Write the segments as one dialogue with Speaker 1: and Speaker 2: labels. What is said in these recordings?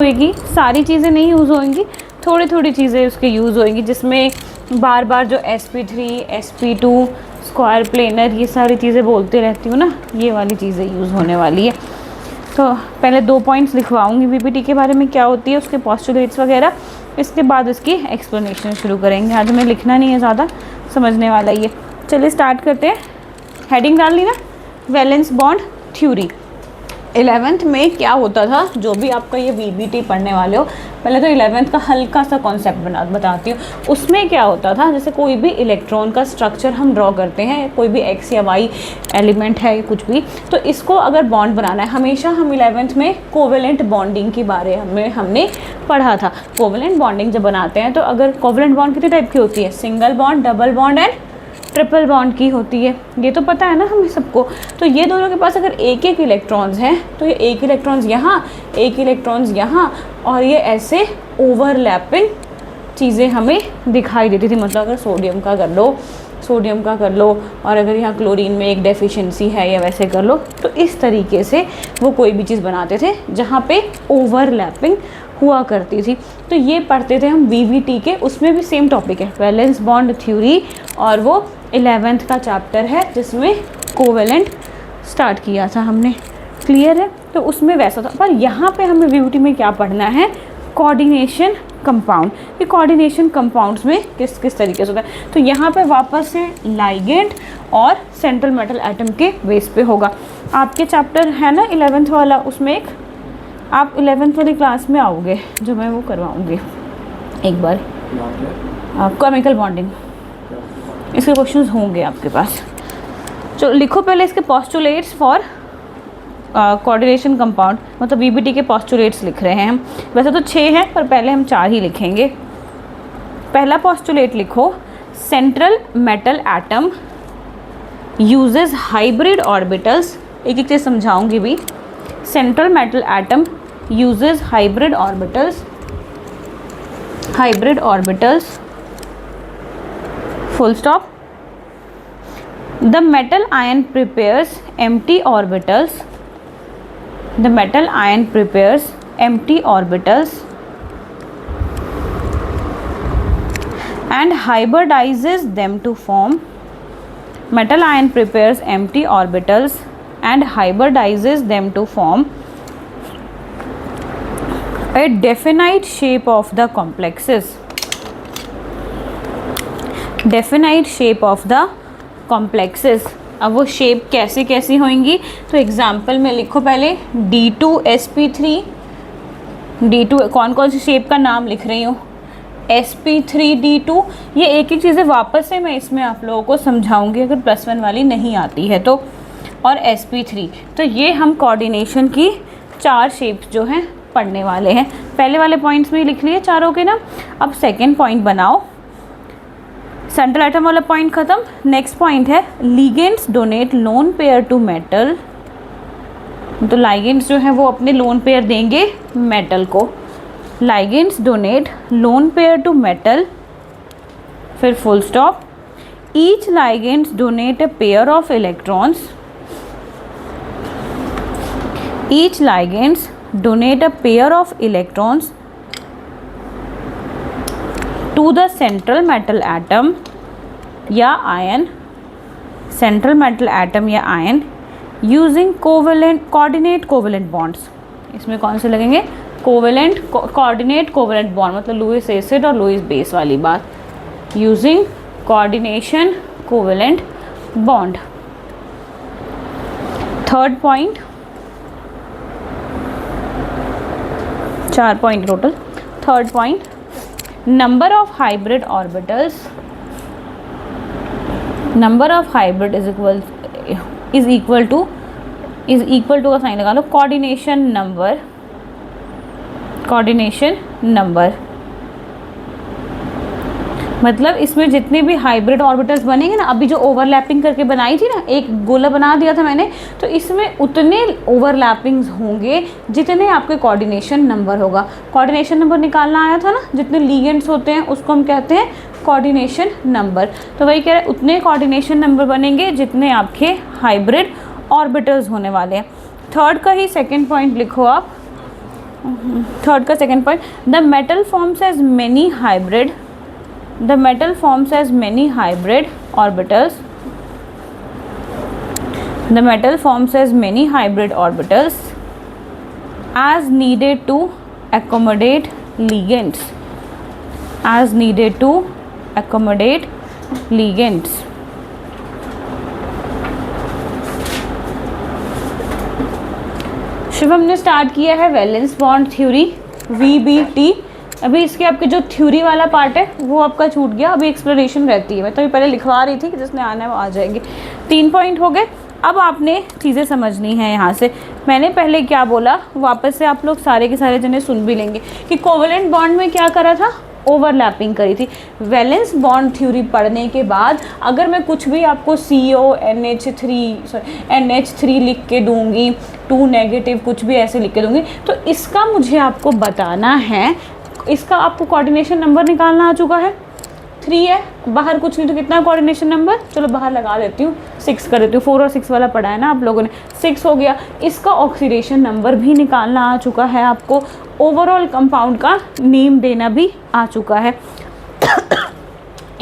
Speaker 1: होगी, सारी चीज़ें नहीं यूज़ होंगी, थोड़ी थोड़ी चीज़ें उसके यूज़ होंगी, जिसमें बार बार जो sp3 sp2 स्क्वायर प्लेनर ये सारी चीज़ें बोलते रहती हूँ ना, ये वाली चीज़ें यूज़ होने वाली है। तो पहले 2 पॉइंट्स लिखवाऊंगी वीबीटी के बारे में क्या होती है, उसके पोस्टुलेट्स वगैरह, इसके बाद इसकी एक्सप्लेनेशन शुरू करेंगे। आज हमें लिखना नहीं है ज़्यादा, समझने वाला ही है। चलिए स्टार्ट करते हैं। हेडिंग डाल ली ना, वैलेंस बॉन्ड थ्योरी। 11th में क्या होता था, जो भी आपका ये वीबीटी पढ़ने वाले हो, पहले तो 11th का हल्का सा कॉन्सेप्ट बताती हूँ। उसमें क्या होता था, जैसे कोई भी इलेक्ट्रॉन का स्ट्रक्चर हम ड्रॉ करते हैं, कोई भी एक्स या वाई एलिमेंट है कुछ भी, तो इसको अगर बॉन्ड बनाना है, हमेशा हम 11th में कोवेलेंट बॉन्डिंग के बारे में हमने पढ़ा था। कोवेलेंट बॉन्डिंग जब बनाते हैं तो अगर कोवेलेंट बॉन्ड कितने टाइप की होती है, single bond, double bond and triple bond की होती है, ये तो पता है ना हमें सबको। तो ये दोनों के पास अगर एक एक इलेक्ट्रॉन्स हैं तो ये एक इलेक्ट्रॉन्स यहाँ, एक इलेक्ट्रॉन्स यहाँ, और ये ऐसे ओवरलैपिंग चीज़ें हमें दिखाई देती थी। मतलब अगर सोडियम का कर लो, और अगर यहाँ क्लोरीन में एक डेफिशिएंसी है या वैसे कर लो, तो इस तरीके से वो कोई भी चीज़ बनाते थे जहाँ पे ओवरलैपिंग हुआ करती थी। तो ये पढ़ते थे हम वीवीटी के, उसमें भी सेम टॉपिक है, वैलेंस बॉन्ड थ्योरी, और वो 11th का चैप्टर है जिसमें कोवेलेंट स्टार्ट किया था हमने। क्लियर है? तो उसमें वैसा था, पर यहाँ पे हमें वीवीटी में क्या पढ़ना है, कोऑर्डिनेशन कंपाउंड। ये कोऑर्डिनेशन कंपाउंड्स में किस किस तरीके से होता है, तो यहाँ पे वापस से लाइगेंड और सेंट्रल मेटल एटम के बेस पे होगा। आपके चैप्टर है ना 11th वाला, उसमें एक आप 11th वाली क्लास में आओगे जो मैं वो करवाऊँगी एक बार, केमिकल बॉन्डिंग, इसके क्वेश्चंस होंगे आपके पास। चलो लिखो पहले इसके पोस्टुलेट्स फॉर कोऑर्डिनेशन कंपाउंड, मतलब वीबीटी के पोस्टुलेट्स लिख रहे हैं हम। वैसे तो 6 हैं पर पहले हम 4 ही लिखेंगे। पहला पोस्टुलेट लिखो, central metal atom uses hybrid orbitals. एक एक चीज़ समझाऊंगी भी। Central metal atom uses hybrid orbitals full stop. The metal ion prepares empty orbitals. The metal ion prepares empty orbitals and hybridizes them to form. Metal ion prepares empty orbitals and hybridizes them to form a definite shape of the complexes. Definite shape of the complexes. अब वो shape कैसी कैसी होंगी, तो example में लिखो पहले D2sp3, D2 कौन कौन सी शेप का नाम लिख रही हूँ, sp3d2। ये एक एक चीज़ें वापस से मैं इसमें आप लोगों को समझाऊंगी अगर +1 वाली नहीं आती है तो। और sp3, तो ये हम कोऑर्डिनेशन की 4 शेप्स जो हैं पढ़ने वाले हैं। पहले वाले पॉइंट्स में लिख लिए चारों के ना। अब सेकेंड पॉइंट बनाओ, सेंट्रल एटम वाला पॉइंट खत्म। नेक्स्ट पॉइंट है ligands donate lone pair to metal. तो लाइगेंड्स जो है वो अपने लोन पेयर देंगे मेटल को। Ligands donate lone pair to metal, फिर full stop. Each ligands donate a pair of electrons. ईच ligands donate a pair of इलेक्ट्रॉन्स to the central metal atom या आयन, सेंट्रल मेटल एटम या ion using coordinate covalent bonds. इसमें कौन से लगेंगे, coordinate covalent bond, मतलब Lewis acid और लुईस बेस वाली बात, using coordination covalent bond. Third point, 4 point total. Third point, number of hybrid orbitals, number of hybrid is equal to का sign लगा लो, coordination number। मतलब इसमें जितने भी हाइब्रिड ऑर्बिटल्स बनेंगे ना, अभी जो ओवरलैपिंग करके बनाई थी ना, एक गोला बना दिया था मैंने, तो इसमें उतने ओवरलैपिंग्स होंगे जितने आपके कोऑर्डिनेशन नंबर होगा। कोऑर्डिनेशन नंबर निकालना आया था ना, जितने लीगेंड्स होते हैं उसको हम कहते हैं कोऑर्डिनेशन नंबर। तो वही कह रहे हैं उतने कोऑर्डिनेशन नंबर बनेंगे जितने आपके हाइब्रिड ऑर्बिटल्स होने वाले हैं। थर्ड का ही सेकेंड पॉइंट लिखो आप, थर्ड का second point, the metal forms as many hybrid, the metal forms as many hybrid orbitals, the metal forms as many hybrid orbitals as needed to accommodate ligands, as needed to accommodate ligands. Shivam ने start किया है valence bond theory VBT। अभी इसके आपके जो theory वाला part है वो आपका छूट गया, अभी एक्सप्लेनेशन रहती है। मैं तो अभी पहले लिखवा रही थी कि जिसने आना है वो आ जाएंगे। 3 पॉइंट हो गए। अब आपने चीज़ें समझनी है यहाँ से। मैंने पहले क्या बोला, वापस से आप लोग सारे के सारे जने सुन भी लेंगे कि कोवेलेंट बॉन्ड में क्या करा था, ओवरलैपिंग करी थी। वैलेंस बॉन्ड थ्योरी पढ़ने के बाद अगर मैं कुछ भी आपको NH3 लिख के दूंगी, 2 नेगेटिव कुछ भी ऐसे लिख के दूंगी, तो इसका मुझे आपको बताना है, इसका आपको कोऑर्डिनेशन नंबर निकालना आ चुका है। 3 है, बाहर कुछ नहीं तो कितना कोऑर्डिनेशन नंबर, चलो बाहर लगा देती हूँ, 6 कर देती हूँ। 4 और 6 वाला पढ़ा है ना आप लोगों ने, 6 हो गया। इसका ऑक्सीडेशन नंबर भी निकालना आ चुका है आपको, ओवरऑल कंपाउंड का नेम देना भी आ चुका है।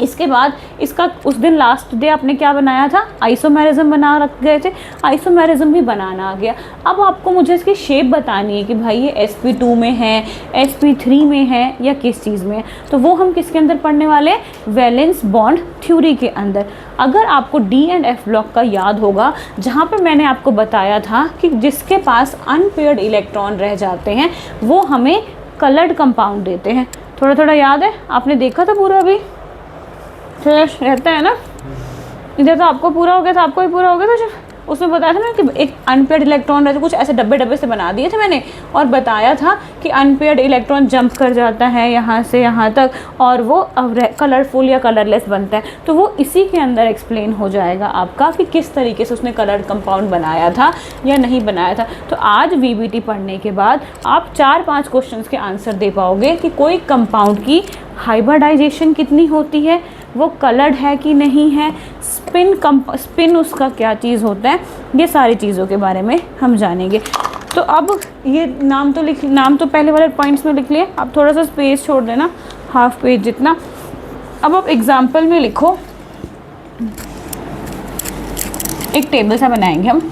Speaker 1: इसके बाद इसका उस दिन लास्ट डे आपने क्या बनाया था, आइसोमेरिज्म बना रख गए थे, आइसोमेरिज्म भी बनाना आ गया। अब आपको मुझे इसकी शेप बतानी है कि भाई ये sp2 में है, sp3 में है या किस चीज़ में है। तो वो हम किसके अंदर पढ़ने वाले हैं, वैलेंस बॉन्ड थ्योरी के अंदर। अगर आपको D एंड F ब्लॉक का याद होगा, जहाँ पर मैंने आपको बताया था कि जिसके पास अनपेयर्ड इलेक्ट्रॉन रह जाते हैं वो हमें कलर्ड कंपाउंड देते हैं। थोड़ा थोड़ा याद है, आपने देखा था पूरा अभी रहता है ना, इधर तो आपको पूरा हो गया था, आपको भी पूरा हो गया था। उसमें बताया था ना कि एक अनपेयर्ड इलेक्ट्रॉन रहता है, कुछ ऐसे डब्बे डब्बे से बना दिए थे मैंने, और बताया था कि अनपेयर्ड इलेक्ट्रॉन जंप कर जाता है यहाँ से यहाँ तक और वो कलरफुल या कलरलेस बनता है। तो वो इसी के अंदर एक्सप्लेन हो जाएगा आपका कि किस तरीके से उसने कलर्ड कंपाउंड बनाया था या नहीं बनाया था। तो आज VBT पढ़ने के बाद आप 4-5 क्वेश्चन के आंसर दे पाओगे कि कोई कंपाउंड की हाइब्रिडाइजेशन कितनी होती है, वो कलर्ड है कि नहीं है, स्पिन उसका क्या चीज़ होता है, ये सारी चीज़ों के बारे में हम जानेंगे। तो अब ये नाम तो पहले वाले पॉइंट्स में लिख लिए, अब थोड़ा सा स्पेस छोड़ देना, हाफ पेज जितना। अब आप एग्जाम्पल में लिखो, एक टेबल सा बनाएंगे हम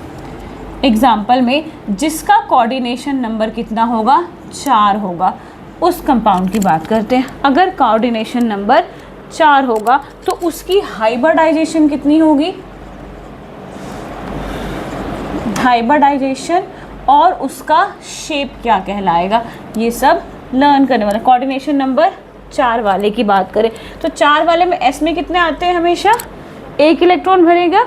Speaker 1: एग्जाम्पल में, जिसका कोऑर्डिनेशन नंबर कितना होगा, 4 होगा, उस कंपाउंड की बात करते हैं। अगर कोऑर्डिनेशन नंबर 4 होगा तो उसकी हाइब्रिडाइजेशन कितनी होगी, हाइब्रिडाइजेशन और उसका शेप क्या कहलाएगा, ये सब लर्न करने वाला। कोऑर्डिनेशन नंबर 4 वाले की बात करें तो 4 वाले में S में कितने आते हैं, हमेशा 1 इलेक्ट्रॉन भरेगा,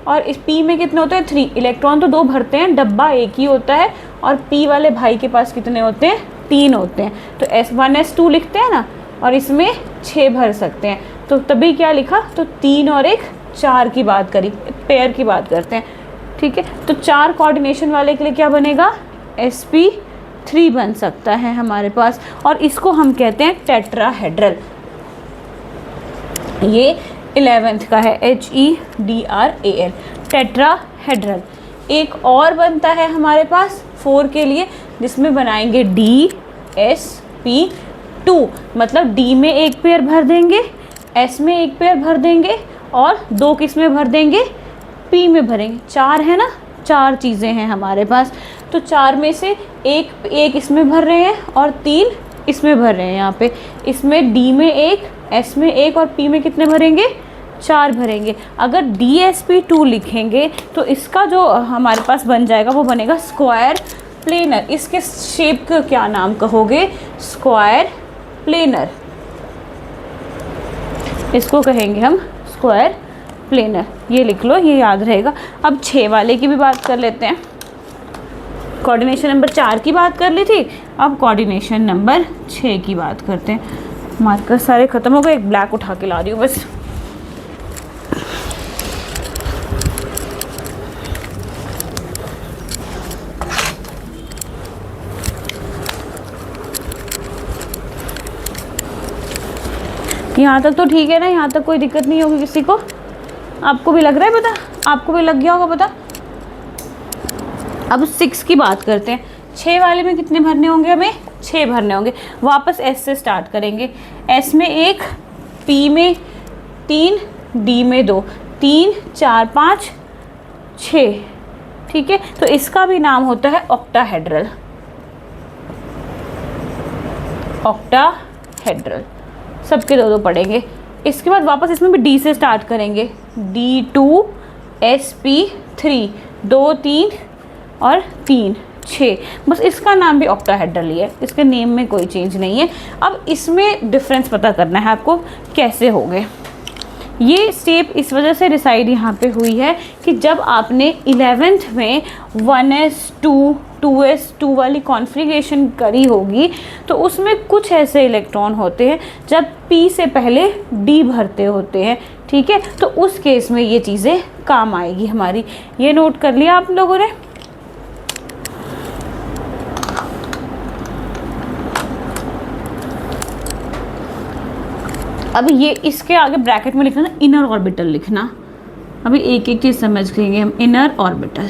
Speaker 1: और इस P में कितने होते हैं, 3 इलेक्ट्रॉन तो 2 भरते हैं, डब्बा एक ही होता है, और P वाले भाई के पास कितने होते हैं, 3 होते हैं। तो S1 S2 लिखते हैं ना, और इसमें 6 भर सकते हैं, तो तभी क्या लिखा, तो 3 और 1 4 की बात करी, पेयर की बात करते हैं, ठीक है। तो 4 कोऑर्डिनेशन वाले के लिए क्या बनेगा, sp3 बन सकता है हमारे पास, और इसको हम कहते हैं टेट्राहेड्रल। ये 11th का है, HEDRAL, टेट्राहेड्रल। एक और बनता है हमारे पास 4 के लिए, जिसमें बनाएंगे DSP2, मतलब D में 1 पेयर भर देंगे, S में 1 पेयर भर देंगे, और 2 किस में भर देंगे, P में भरेंगे। 4 है ना, 4 चीज़ें हैं हमारे पास। तो 4 में से एक इसमें भर रहे हैं और 3 इसमें भर रहे हैं। यहाँ पे इसमें D में 1, S में 1 और P में कितने भरेंगे, 4 भरेंगे। अगर DSP2 लिखेंगे तो इसका जो हमारे पास बन जाएगा वो बनेगा स्क्वायर प्लेनर। इसके शेप का क्या नाम कहोगे, स्क्वायर प्लेनर, इसको कहेंगे हम स्क्वायर प्लेनर। ये लिख लो, ये याद रहेगा। अब 6 वाले की भी बात कर लेते हैं। कोऑर्डिनेशन नंबर 4 की बात कर ली थी, अब कोऑर्डिनेशन नंबर 6 की बात करते हैं। मार्कर सारे ख़त्म हो गए, एक ब्लैक उठा के ला रही हूँ बस। यहाँ तक तो ठीक है ना, यहाँ तक कोई दिक्कत नहीं होगी किसी को। आपको भी लग रहा है पता, आपको भी लग गया होगा पता। अब 6 की बात करते हैं। 6 वाले में कितने भरने होंगे हमें? 6 भरने होंगे। वापस एस से स्टार्ट करेंगे। एस में 1, पी में 3, डी में 2, 3 4 5 6। ठीक है, तो इसका भी नाम होता है ऑक्टाहेड्रल। ऑक्टाहेड्रल सबके 2 2 पढ़ेंगे। इसके बाद वापस इसमें भी डी से स्टार्ट करेंगे। D2 sp3, 2 3 और 3 6। बस इसका नाम भी ऑक्टाहेड्रल ही है, इसके नेम में कोई चेंज नहीं है। अब इसमें डिफरेंस पता करना है आपको, कैसे हो गए ये स्टेप। इस वजह से डिसाइड यहाँ पे हुई है कि जब आपने 11th में 1s2 2s2 वाली कॉन्फ़िगरेशन करी होगी तो उसमें कुछ ऐसे इलेक्ट्रॉन होते हैं जब p से पहले d भरते होते हैं। ठीक है, तो उस केस में ये चीज़ें काम आएगी हमारी। ये नोट कर लिया आप लोगों ने? अब ये इसके आगे ब्रैकेट में लिखना ना इनर ऑर्बिटल लिखना। अभी एक एक चीज़ समझ लेंगे हम। इनर ऑर्बिटल,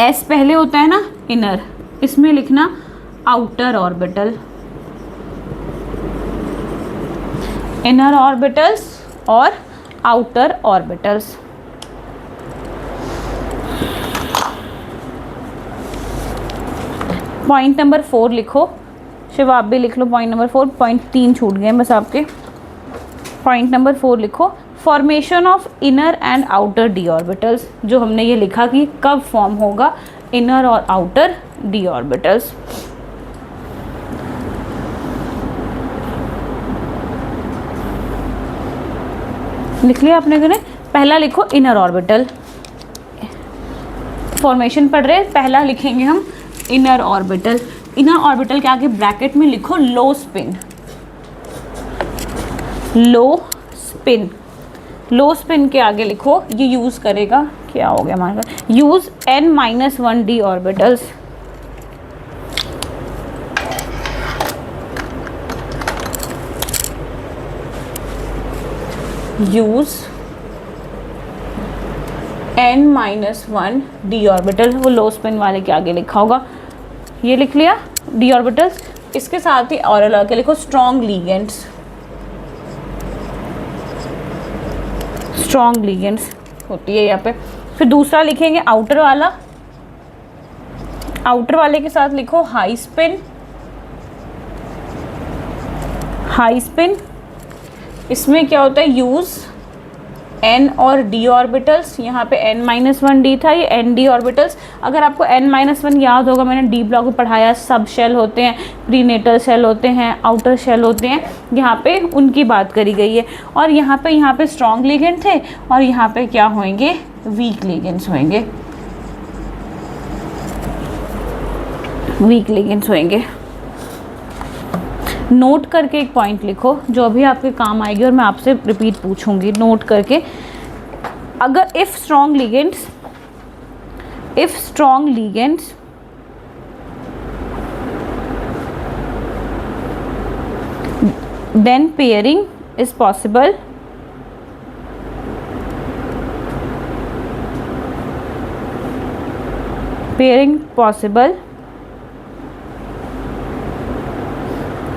Speaker 1: एस पहले होता है ना इनर, इसमें लिखना आउटर ऑर्बिटल। इनर ऑर्बिटल्स और आउटर ऑर्बिटल्स। पॉइंट नंबर 4 लिखो। शिव आप भी लिख लो पॉइंट नंबर 4। पॉइंट 3 छूट गए बस आपके। पॉइंट नंबर 4 लिखो, formation of inner and outer D orbitals. जो हमने ये लिखा कि कब फॉर्म होगा इनर और आउटर डी ऑर्बिटल्स। लिख लिया आपने ने? पहला लिखो इनर ऑर्बिटल। फॉर्मेशन पढ़ रहे हैं, पहला लिखेंगे हम इनर ऑर्बिटल। इनर ऑर्बिटल के आगे ब्रैकेट में लिखो लो स्पिन। लो स्पिन, लो स्पिन के आगे लिखो, ये यूज़ करेगा, क्या हो गया हमारे पास, use n-1 d orbitals. Use n-1 d orbital, वो लो स्पिन वाले के आगे लिखा होगा। ये लिख लिया डी ऑर्बिटल्स। इसके साथ ही और लगा के लिखो स्ट्रॉन्ग लीगेंड्स। स्ट्रॉन्ग लीगेंड्स होती है यहाँ पे। फिर दूसरा लिखेंगे आउटर वाला। आउटर वाले के साथ लिखो हाई स्पिन। हाई स्पिन, इसमें क्या होता है, यूज़ n और d ऑर्बिटल्स। यहाँ पे n-1 d था, ये n d ऑर्बिटल्स। अगर आपको n-1 याद होगा, मैंने d ब्लॉक में पढ़ाया, सब शेल होते हैं, प्रीनेटल शेल होते हैं, आउटर शेल होते हैं, यहाँ पे उनकी बात करी गई है। और यहाँ पे स्ट्रॉन्ग लिगेंड थे और यहाँ पे क्या होंगे, वीक लिगेंड्स होंगे। वीक लिगेंड्स होंगे। नोट करके एक पॉइंट लिखो जो अभी आपके काम आएगी और मैं आपसे रिपीट पूछूंगी। नोट करके, अगर if strong ligands then pairing is possible,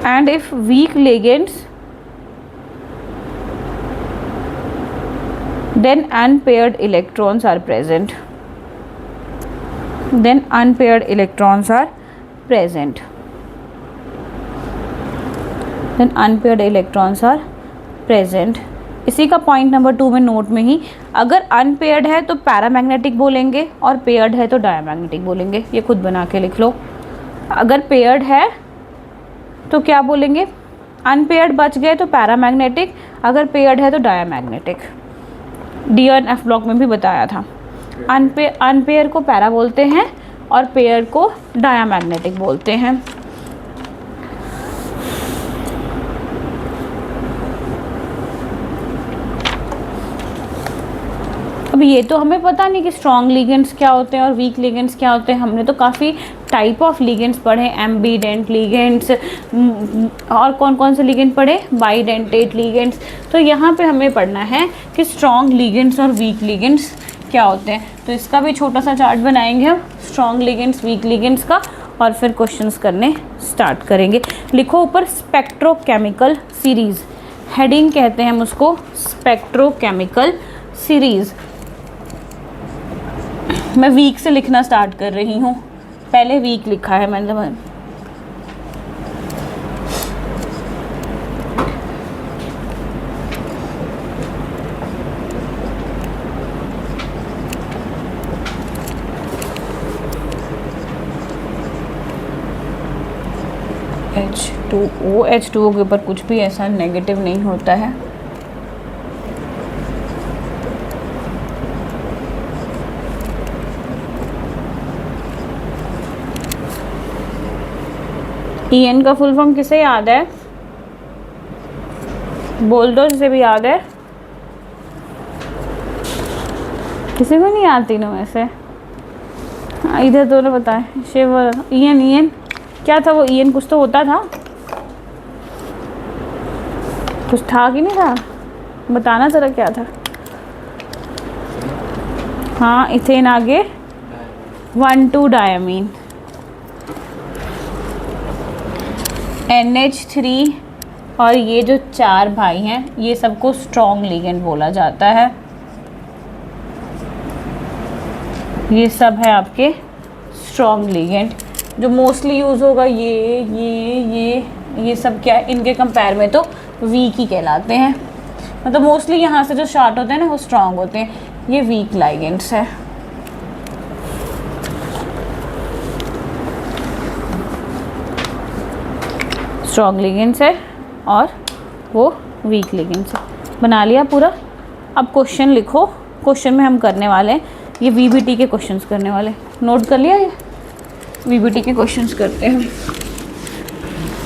Speaker 1: and if weak ligands then unpaired electrons are present. इसी का पॉइंट नंबर 2 में नोट में ही, अगर अनपेयर्ड है तो पैरामैग्नेटिक बोलेंगे और पेयर्ड है तो डायमैग्नेटिक बोलेंगे। ये खुद बना के लिख लो। अगर पेयर्ड है तो क्या बोलेंगे, अनपेयर्ड बच गए तो पैरामैग्नेटिक, अगर पेयर्ड है तो डायमैग्नेटिक। डी और एफ ब्लॉक में भी बताया था। अनपेयर को पैरा बोलते हैं और पेयर को डायमैग्नेटिक बोलते हैं। अब ये तो हमें पता नहीं कि स्ट्रॉन्ग लिगेंड्स क्या होते हैं और वीक लिगेंड्स क्या होते हैं। हमने तो काफ़ी टाइप ऑफ लिगेंड्स पढ़े, एम्बीडेंट लिगेंड्स, और कौन कौन से लिगेंड पढ़े, बाइडेंटेट लिगेंड्स। तो यहाँ पे हमें पढ़ना है कि स्ट्रॉन्ग लिगेंड्स और वीक लिगेंड्स क्या होते हैं। तो इसका भी छोटा सा चार्ट बनाएंगे हम, स्ट्रॉन्ग लिगेंड्स, वीक लिगेंड्स का, और फिर क्वेश्चंस करने स्टार्ट करेंगे। लिखो ऊपर स्पेक्ट्रोकेमिकल सीरीज़, हेडिंग कहते हैं हम उसको, स्पेक्ट्रोकेमिकल सीरीज़। मैं वीक से लिखना स्टार्ट कर रही हूँ, पहले वीक लिखा है मैंने। H2O, H2O के ऊपर कुछ भी ऐसा नेगेटिव नहीं होता है। EN का फुल फॉर्म किसे याद है? बोल दो जिसे भी याद है। किसी को नहीं याद तीनों में से? इधर दोनों बताए। शिव EN क्या था वो? EN कुछ तो होता था, कुछ था कि नहीं था? बताना जरा क्या था। हाँ, इथेन आगे 1,2 डायमीन, NH3, और ये जो 4 भाई हैं ये सबको स्ट्रॉन्ग लिगेंड बोला जाता है। ये सब है आपके स्ट्रॉन्ग लिगेंड। जो मोस्टली यूज़ होगा ये सब क्या है इनके कंपेयर में, तो वीक ही कहलाते हैं। मतलब मोस्टली यहाँ से जो स्टार्ट होते हैं ना वो स्ट्रॉन्ग होते हैं, ये वीक लिगेंड्स है। स्ट्रॉन्ग लिगेंड्स है और वो वीक लिगेंड्स है। बना लिया पूरा। अब क्वेश्चन लिखो। क्वेश्चन में हम करने वाले हैं ये VBT के क्वेश्चंस करने वाले। नोट कर लिया? ये VBT के क्वेश्चंस करते हैं।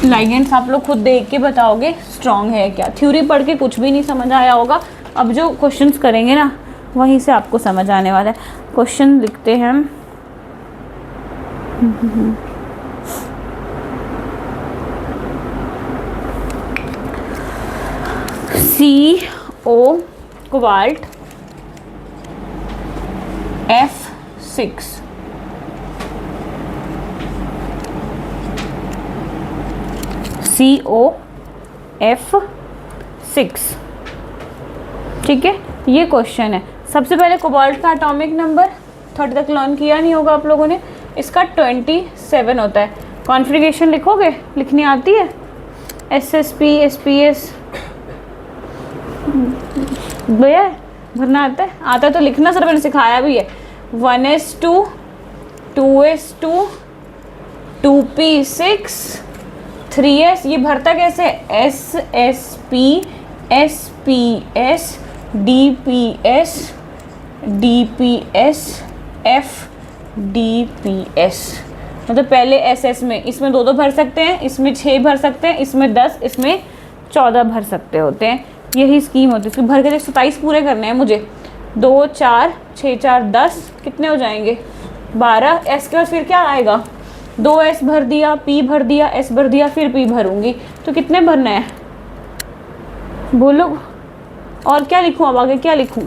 Speaker 1: लिगेंड्स आप लोग खुद देख के बताओगे स्ट्रॉन्ग है क्या। थ्योरी पढ़ के कुछ भी नहीं समझ आया होगा, अब जो क्वेश्चंस करेंगे ना वहीं से आपको समझ आने वाला है। क्वेश्चन लिखते हैं हम। CO कोबाल्ट F6, COF6, ठीक है। ये क्वेश्चन है। सबसे पहले कोबाल्ट का एटॉमिक नंबर 30 तक लर्न किया नहीं होगा आप लोगों ने, इसका 27 होता है। कॉन्फ़िगरेशन लिखोगे? लिखनी आती है? SSP SPS भैया भरना आता है? आता है तो लिखना, सर मैंने सिखाया भी है। 1s2 2s2 2p6 3s। ये भरता कैसे है? SSP SPS DPS DPS FDPS। मतलब पहले SS में, इसमें 2 भर सकते हैं, इसमें 6 भर सकते हैं, इसमें 10, इसमें 14 भर सकते होते हैं। यही स्कीम होती है। इसको भर के 27 पूरे करने हैं मुझे। 2 4 6 4 10 कितने हो जाएंगे? 12। S के बाद फिर क्या आएगा? 2S भर दिया, P भर दिया, S भर दिया, फिर P भरूंगी। तो कितने भरना है बोलो? और क्या लिखूं? अब आगे क्या लिखूं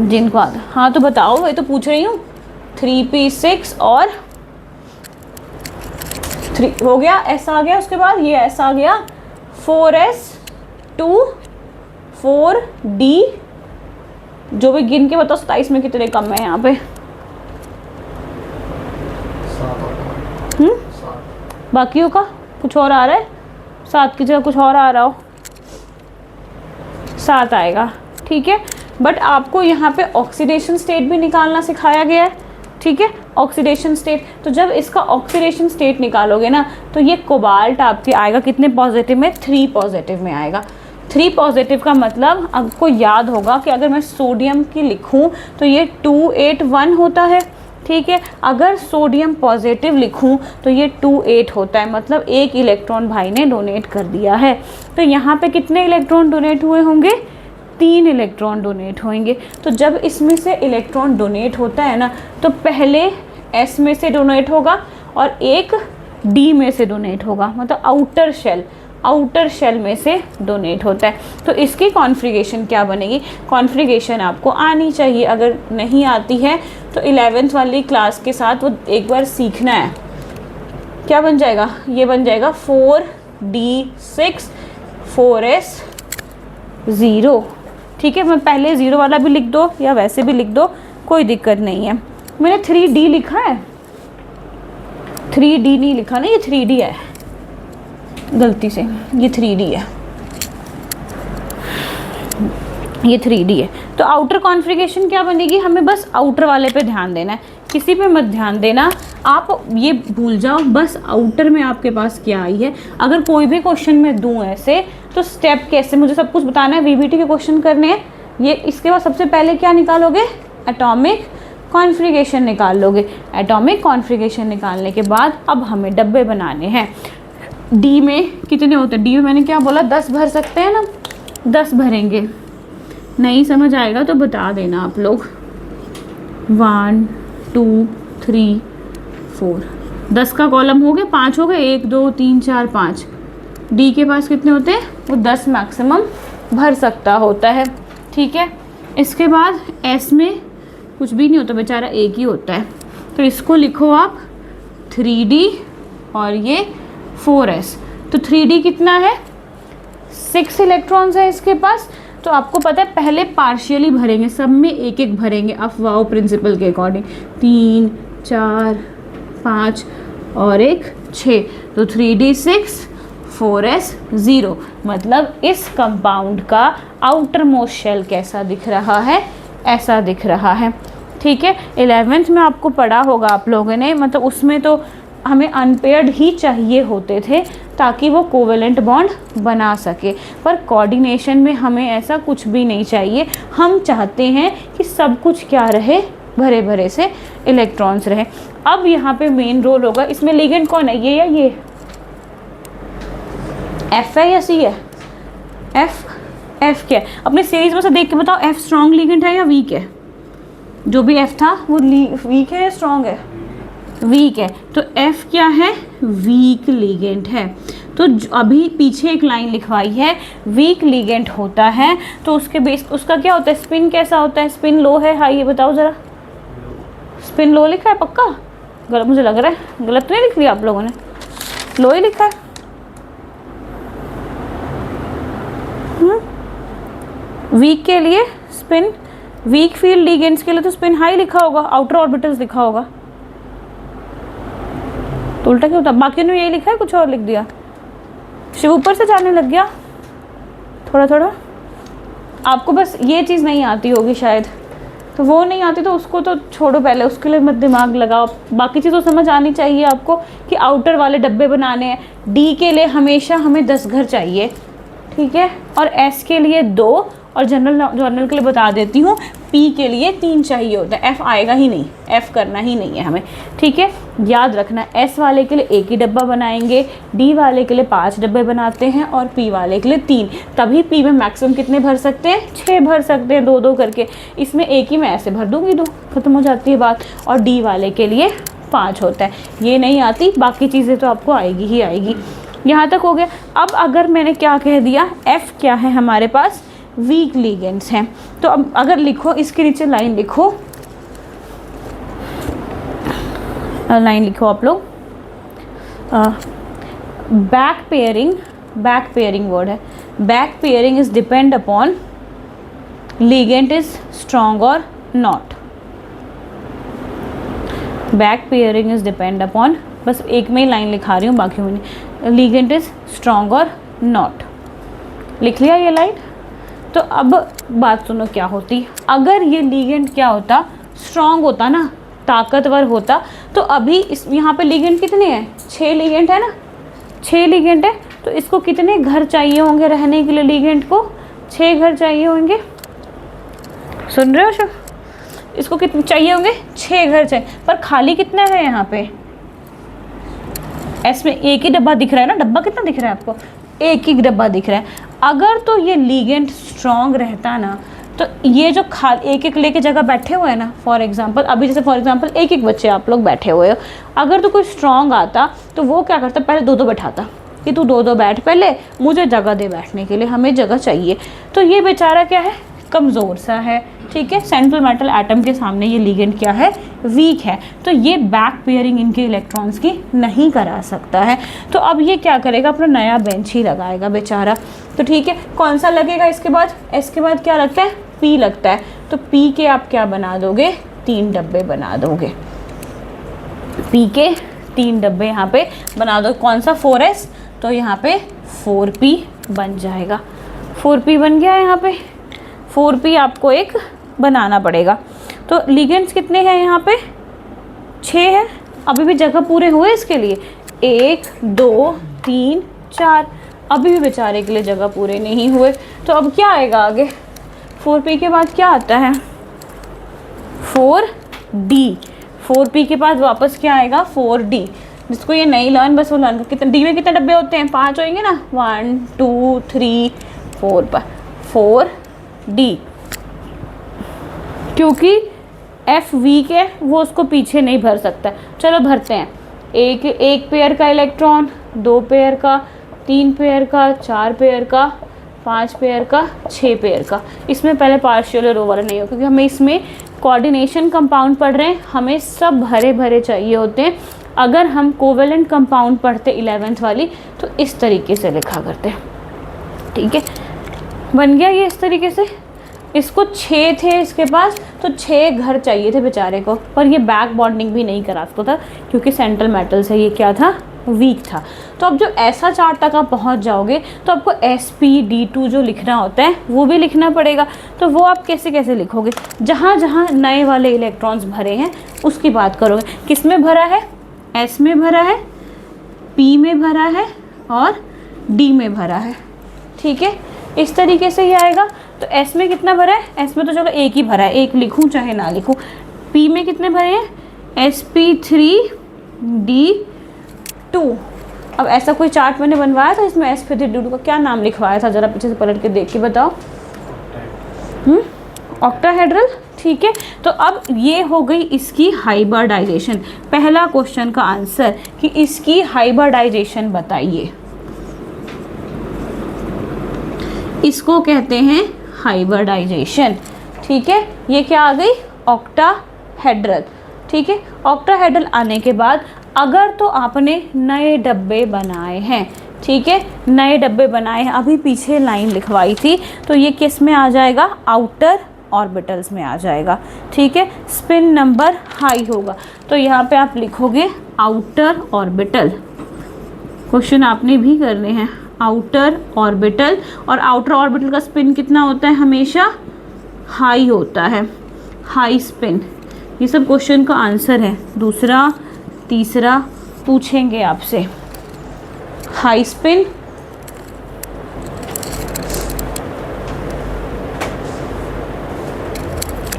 Speaker 1: जिनको आता? हाँ तो बताओ, वही तो पूछ रही हूँ। 3p6 और 3 हो गया, S आ गया, उसके बाद ये S आ गया, 4s2 4d। जो भी गिन के बताओ 27 में कितने कम है यहाँ पे? बाकियों का कुछ और आ रहा है? 7 की जगह कुछ और आ रहा हो? 7 आएगा, ठीक है। बट आपको यहाँ पे ऑक्सीडेशन स्टेट भी निकालना सिखाया गया है, ठीक है। ऑक्सीडेशन स्टेट, तो जब इसका ऑक्सीडेशन स्टेट निकालोगे ना तो ये कोबाल्ट आपके आएगा कितने पॉजिटिव में? 3 पॉजिटिव में आएगा। 3 पॉजिटिव का मतलब आपको याद होगा कि अगर मैं सोडियम की लिखूं तो ये 281 होता है, ठीक है। अगर सोडियम पॉजिटिव लिखूं तो ये 28 होता है, मतलब 1 इलेक्ट्रॉन भाई ने डोनेट कर दिया है। तो यहाँ पे कितने इलेक्ट्रॉन डोनेट हुए होंगे? 3 इलेक्ट्रॉन डोनेट होंगे। तो जब इसमें से इलेक्ट्रॉन डोनेट होता है ना तो पहले S में से डोनेट होगा और एक D में से डोनेट होगा, मतलब आउटर शेल। आउटर शेल में से डोनेट होता है। तो इसकी कॉन्फ़िगरेशन क्या बनेगी, कॉन्फ़िगरेशन आपको आनी चाहिए, अगर नहीं आती है तो 11th वाली क्लास के साथ वो एक बार सीखना है। क्या बन जाएगा, ये बन जाएगा 4D6 4S0। ठीक है, मैं पहले 0 वाला भी लिख दो या वैसे भी लिख दो, कोई दिक्कत नहीं है। मैंने 3D लिखा है, 3D नहीं लिखा ना, ये 3D है, गलती से ये 3D है, ये 3D है। तो आउटर कॉन्फ़िगरेशन क्या बनेगी, हमें बस आउटर वाले पे ध्यान देना है, किसी पे मत ध्यान देना, आप ये भूल जाओ बस आउटर में आपके पास क्या आई है। अगर कोई भी क्वेश्चन में दूं ऐसे तो स्टेप कैसे, मुझे सब कुछ बताना है, वीबीटी के क्वेश्चन करने हैं ये। इसके बाद सबसे पहले क्या निकालोगे, एटॉमिक कॉन्फ़िगरेशन निकाल लोगे। एटॉमिक कॉन्फ़िगरेशन निकालने के बाद अब हमें डब्बे बनाने हैं। डी में कितने होते हैं, डी में मैंने क्या बोला 10 भर सकते हैं ना, 10 भरेंगे। नहीं समझ आएगा तो बता देना आप लोग। 1 2 3 4, 10 का कॉलम हो गया, 5 हो गए, 1 2 3 4 5। डी के पास कितने होते हैं, वो 10 मैक्सिमम भर सकता होता है। ठीक है, इसके बाद एस में कुछ भी नहीं होता, बेचारा एक ही होता है, तो इसको लिखो आप 3D और ये 4S। तो 3D कितना है, 6 इलेक्ट्रॉन्स है इसके पास। तो आपको पता है पहले पार्शियली भरेंगे, सब में एक एक भरेंगे अफवाह प्रिंसिपल के अकॉर्डिंग, 3 4 5 और 1 6। तो 3D6 4S0, मतलब इस कंपाउंड का आउटर मोस्ट शेल कैसा दिख रहा है, ऐसा दिख रहा है। ठीक है, 11th में आपको पढ़ा होगा आप लोगों ने, मतलब उसमें तो हमें अनपेयर्ड ही चाहिए होते थे ताकि वो कोवेलेंट बॉन्ड बना सके, पर कोऑर्डिनेशन में हमें ऐसा कुछ भी नहीं चाहिए। हम चाहते हैं कि सब कुछ क्या रहे, भरे भरे से इलेक्ट्रॉन्स रहे। अब यहाँ पे मेन रोल होगा, इसमें लिगेंड कौन है, ये या ये, एफ है या सी है, एफ क्या है, अपने सीरीज में से देख के बताओ एफ स्ट्रॉन्ग लिगेंड है या वीक है। जो भी एफ था वो वीक है या स्ट्रॉन्ग है, वीक है। तो एफ क्या है, वीक लिगेंड है। तो अभी पीछे एक लाइन लिखवाई है, वीक लिगेंड होता है तो उसके बेस उसका क्या होता है, स्पिन कैसा होता है, स्पिन लो है हाई, ये बताओ ज़रा। स्पिन लो लिखा है पक्का, गलत मुझे लग रहा है, गलत तो नहीं लिख लिया आप लोगों ने, लो ही लिखा है। वीक के लिए स्पिन, वीक फील्ड लिगेंड्स के लिए तो स्पिन हाई लिखा होगा, आउटर ऑर्बिटल्स लिखा होगा। तो उल्टा क्यों होता, बाकी ने यही लिखा है, कुछ और लिख दिया, शिव ऊपर से जाने लग गया थोड़ा थोड़ा। आपको बस ये चीज़ नहीं आती होगी शायद, तो वो नहीं आती तो उसको तो छोड़ो पहले, उसके लिए मत दिमाग लगाओ। बाकी चीज़ तो समझ आनी चाहिए आपको कि आउटर वाले डब्बे बनाने हैं। डी के लिए हमेशा हमें 10 घर चाहिए, ठीक है, और एस के लिए 2, और जनरल के लिए बता देती हूँ, पी के लिए 3 चाहिए होता है, एफ आएगा ही नहीं, एफ करना ही नहीं है हमें। ठीक है, याद रखना, एस वाले के लिए एक ही डब्बा बनाएंगे, डी वाले के लिए 5 डब्बे बनाते हैं और पी वाले के लिए 3। तभी पी में मैक्सिमम कितने भर सकते हैं, 6 भर सकते हैं, 2-2 करके। इसमें एक ही मैं ऐसे भर दूंगी, 2 खत्म हो जाती है बात। और डी वाले के लिए 5 होता है, ये नहीं आती, बाकी चीज़ें तो आपको आएगी ही आएगी। यहाँ तक हो गया। अब अगर मैंने क्या कह दिया, एफ क्या है हमारे पास, वीक लिगेंड्स हैं। तो अब अगर लिखो, इसके नीचे लाइन लिखो, लाइन लिखो आप लोग, बैक पेयरिंग वर्ड है, back pairing is depend upon ligand is strong और not. Back pairing is depend upon, बस एक में ही लाइन लिखा रही हूँ, बाकी में नहीं, लिगेंड इज स्ट्रॉन्ग और नॉट। लिख लिया ये लाइन। तो अब बात सुनो क्या होती, अगर ये लिगेंड क्या होता, स्ट्रॉन्ग होता ना, ताकतवर होता, तो अभी इस यहाँ पे लिगेंड कितने हैं, 6 लिगेंड है ना, 6 लिगेंड है, तो इसको कितने घर चाहिए होंगे रहने के लिए, लिगेंड को 6 घर चाहिए होंगे। सुन रहे हो शो, इसको कितने चाहिए होंगे, 6 घर चाहिए, पर खाली कितना है यहाँ पे, एस में एक ही डब्बा दिख रहा है ना, डब्बा कितना दिख रहा है आपको, एक ही डब्बा दिख रहा है। अगर तो ये लिगेंड स्ट्रॉन्ग रहता ना, तो ये जो एक एक लेके जगह बैठे हुए हैं ना, फॉर एग्जांपल अभी जैसे फॉर एग्जांपल एक एक बच्चे आप लोग बैठे हुए हो, अगर तो कोई स्ट्रॉन्ग आता तो वो क्या करता, पहले 2-2 बैठाता, कि तू 2-2 बैठ पहले, मुझे जगह दे बैठने के लिए, हमें जगह चाहिए। तो ये बेचारा क्या है, कमज़ोर सा है, ठीक है। सेंट्रल मेटल एटम के सामने ये लिगेंड क्या है, वीक है, तो ये बैक पेयरिंग इनके इलेक्ट्रॉन्स की नहीं करा सकता है। तो अब ये क्या करेगा, अपना नया बेंच ही लगाएगा बेचारा। तो ठीक है, कौन सा लगेगा इसके बाद, इसके बाद क्या लगता है, पी लगता है। तो पी के आप क्या बना दोगे, 3 डब्बे बना दोगे, पी के 3 डब्बे यहाँ पे बना दो। कौन सा, 4s, तो यहाँ पे 4p बन जाएगा। 4p बन गया यहाँ पे, 4p आपको एक बनाना पड़ेगा। तो लिगेंड्स कितने हैं यहाँ पे, 6 है। अभी भी जगह पूरे हुए इसके लिए, 1 2 3 4, अभी भी बेचारे के लिए जगह पूरे नहीं हुए। तो अब क्या आएगा आगे, 4p के बाद क्या आता है, 4d। 4p के बाद वापस क्या आएगा, 4d। जिसको ये नहीं लर्न, बस वो लर्न कर। कितने डी में कितने डब्बे होते हैं, 5 होंगे ना, 1 2 3 4 पर 4d। क्योंकि F वीक है, वो उसको पीछे नहीं भर सकता। चलो भरते हैं, एक पेयर का इलेक्ट्रॉन, 2 पेयर का, 3 पेयर का, 4 पेयर का, 5 पेयर का, 6 पेयर का। इसमें पहले पार्शियल और रो वाला नहीं हो, क्योंकि हमें इसमें कोऑर्डिनेशन कंपाउंड पढ़ रहे हैं, हमें सब भरे भरे चाहिए होते हैं। अगर हम कोवेलेंट कंपाउंड पढ़ते 11th वाली, तो इस तरीके से लिखा करते, ठीक है। बन गया ये इस तरीके से। इसको 6 थे इसके पास, तो 6 घर चाहिए थे बेचारे को, पर ये बैक बॉन्डिंग भी नहीं करा सकता था, क्योंकि सेंट्रल मेटल से ये क्या था, वीक था। तो अब जो ऐसा चार्ट तक आप पहुंच जाओगे, तो आपको sp_d2 जो लिखना होता है वो भी लिखना पड़ेगा। तो वो आप कैसे कैसे लिखोगे, जहाँ जहाँ नए वाले इलेक्ट्रॉन्स भरे हैं उसकी बात करोगे। किस में भरा है, s में भरा है, p में भरा है और d में भरा है, ठीक है। इस तरीके से ये आएगा। तो s में कितना भरा है, s में तो चलो एक ही भरा है, एक लिखूं चाहे ना लिखूं। p में कितने भरे हैं, sp3d2। अब ऐसा कोई चार्ट मैंने बनवाया था, इसमें sp3d2 का क्या नाम लिखवाया था, ज़रा पीछे से पलट के देख के बताओ। ऑक्टाहेड्रल, ठीक है। तो अब ये हो गई इसकी हाइब्रिडाइजेशन। पहला क्वेश्चन का आंसर कि इसकी हाइब्रिडाइजेशन बताइए, इसको कहते हैं हाइब्रिडाइजेशन, ठीक है। ये क्या आ गई, ऑक्टाहेड्रल, ठीक है। ऑक्टाहेड्रल आने के बाद अगर तो आपने नए डब्बे बनाए हैं, ठीक है, नए डब्बे बनाए हैं, अभी पीछे लाइन लिखवाई थी, तो ये किस में आ जाएगा, आउटर ऑर्बिटल्स में आ जाएगा, ठीक है। स्पिन नंबर हाई होगा, तो यहाँ पे आप लिखोगे आउटर ऑर्बिटल। क्वेश्चन आपने भी करने हैं, आउटर ऑर्बिटल। और आउटर ऑर्बिटल का स्पिन कितना होता है, हमेशा हाई होता है, हाई स्पिन। ये सब क्वेश्चन का आंसर है। दूसरा तीसरा पूछेंगे आपसे, हाई स्पिन,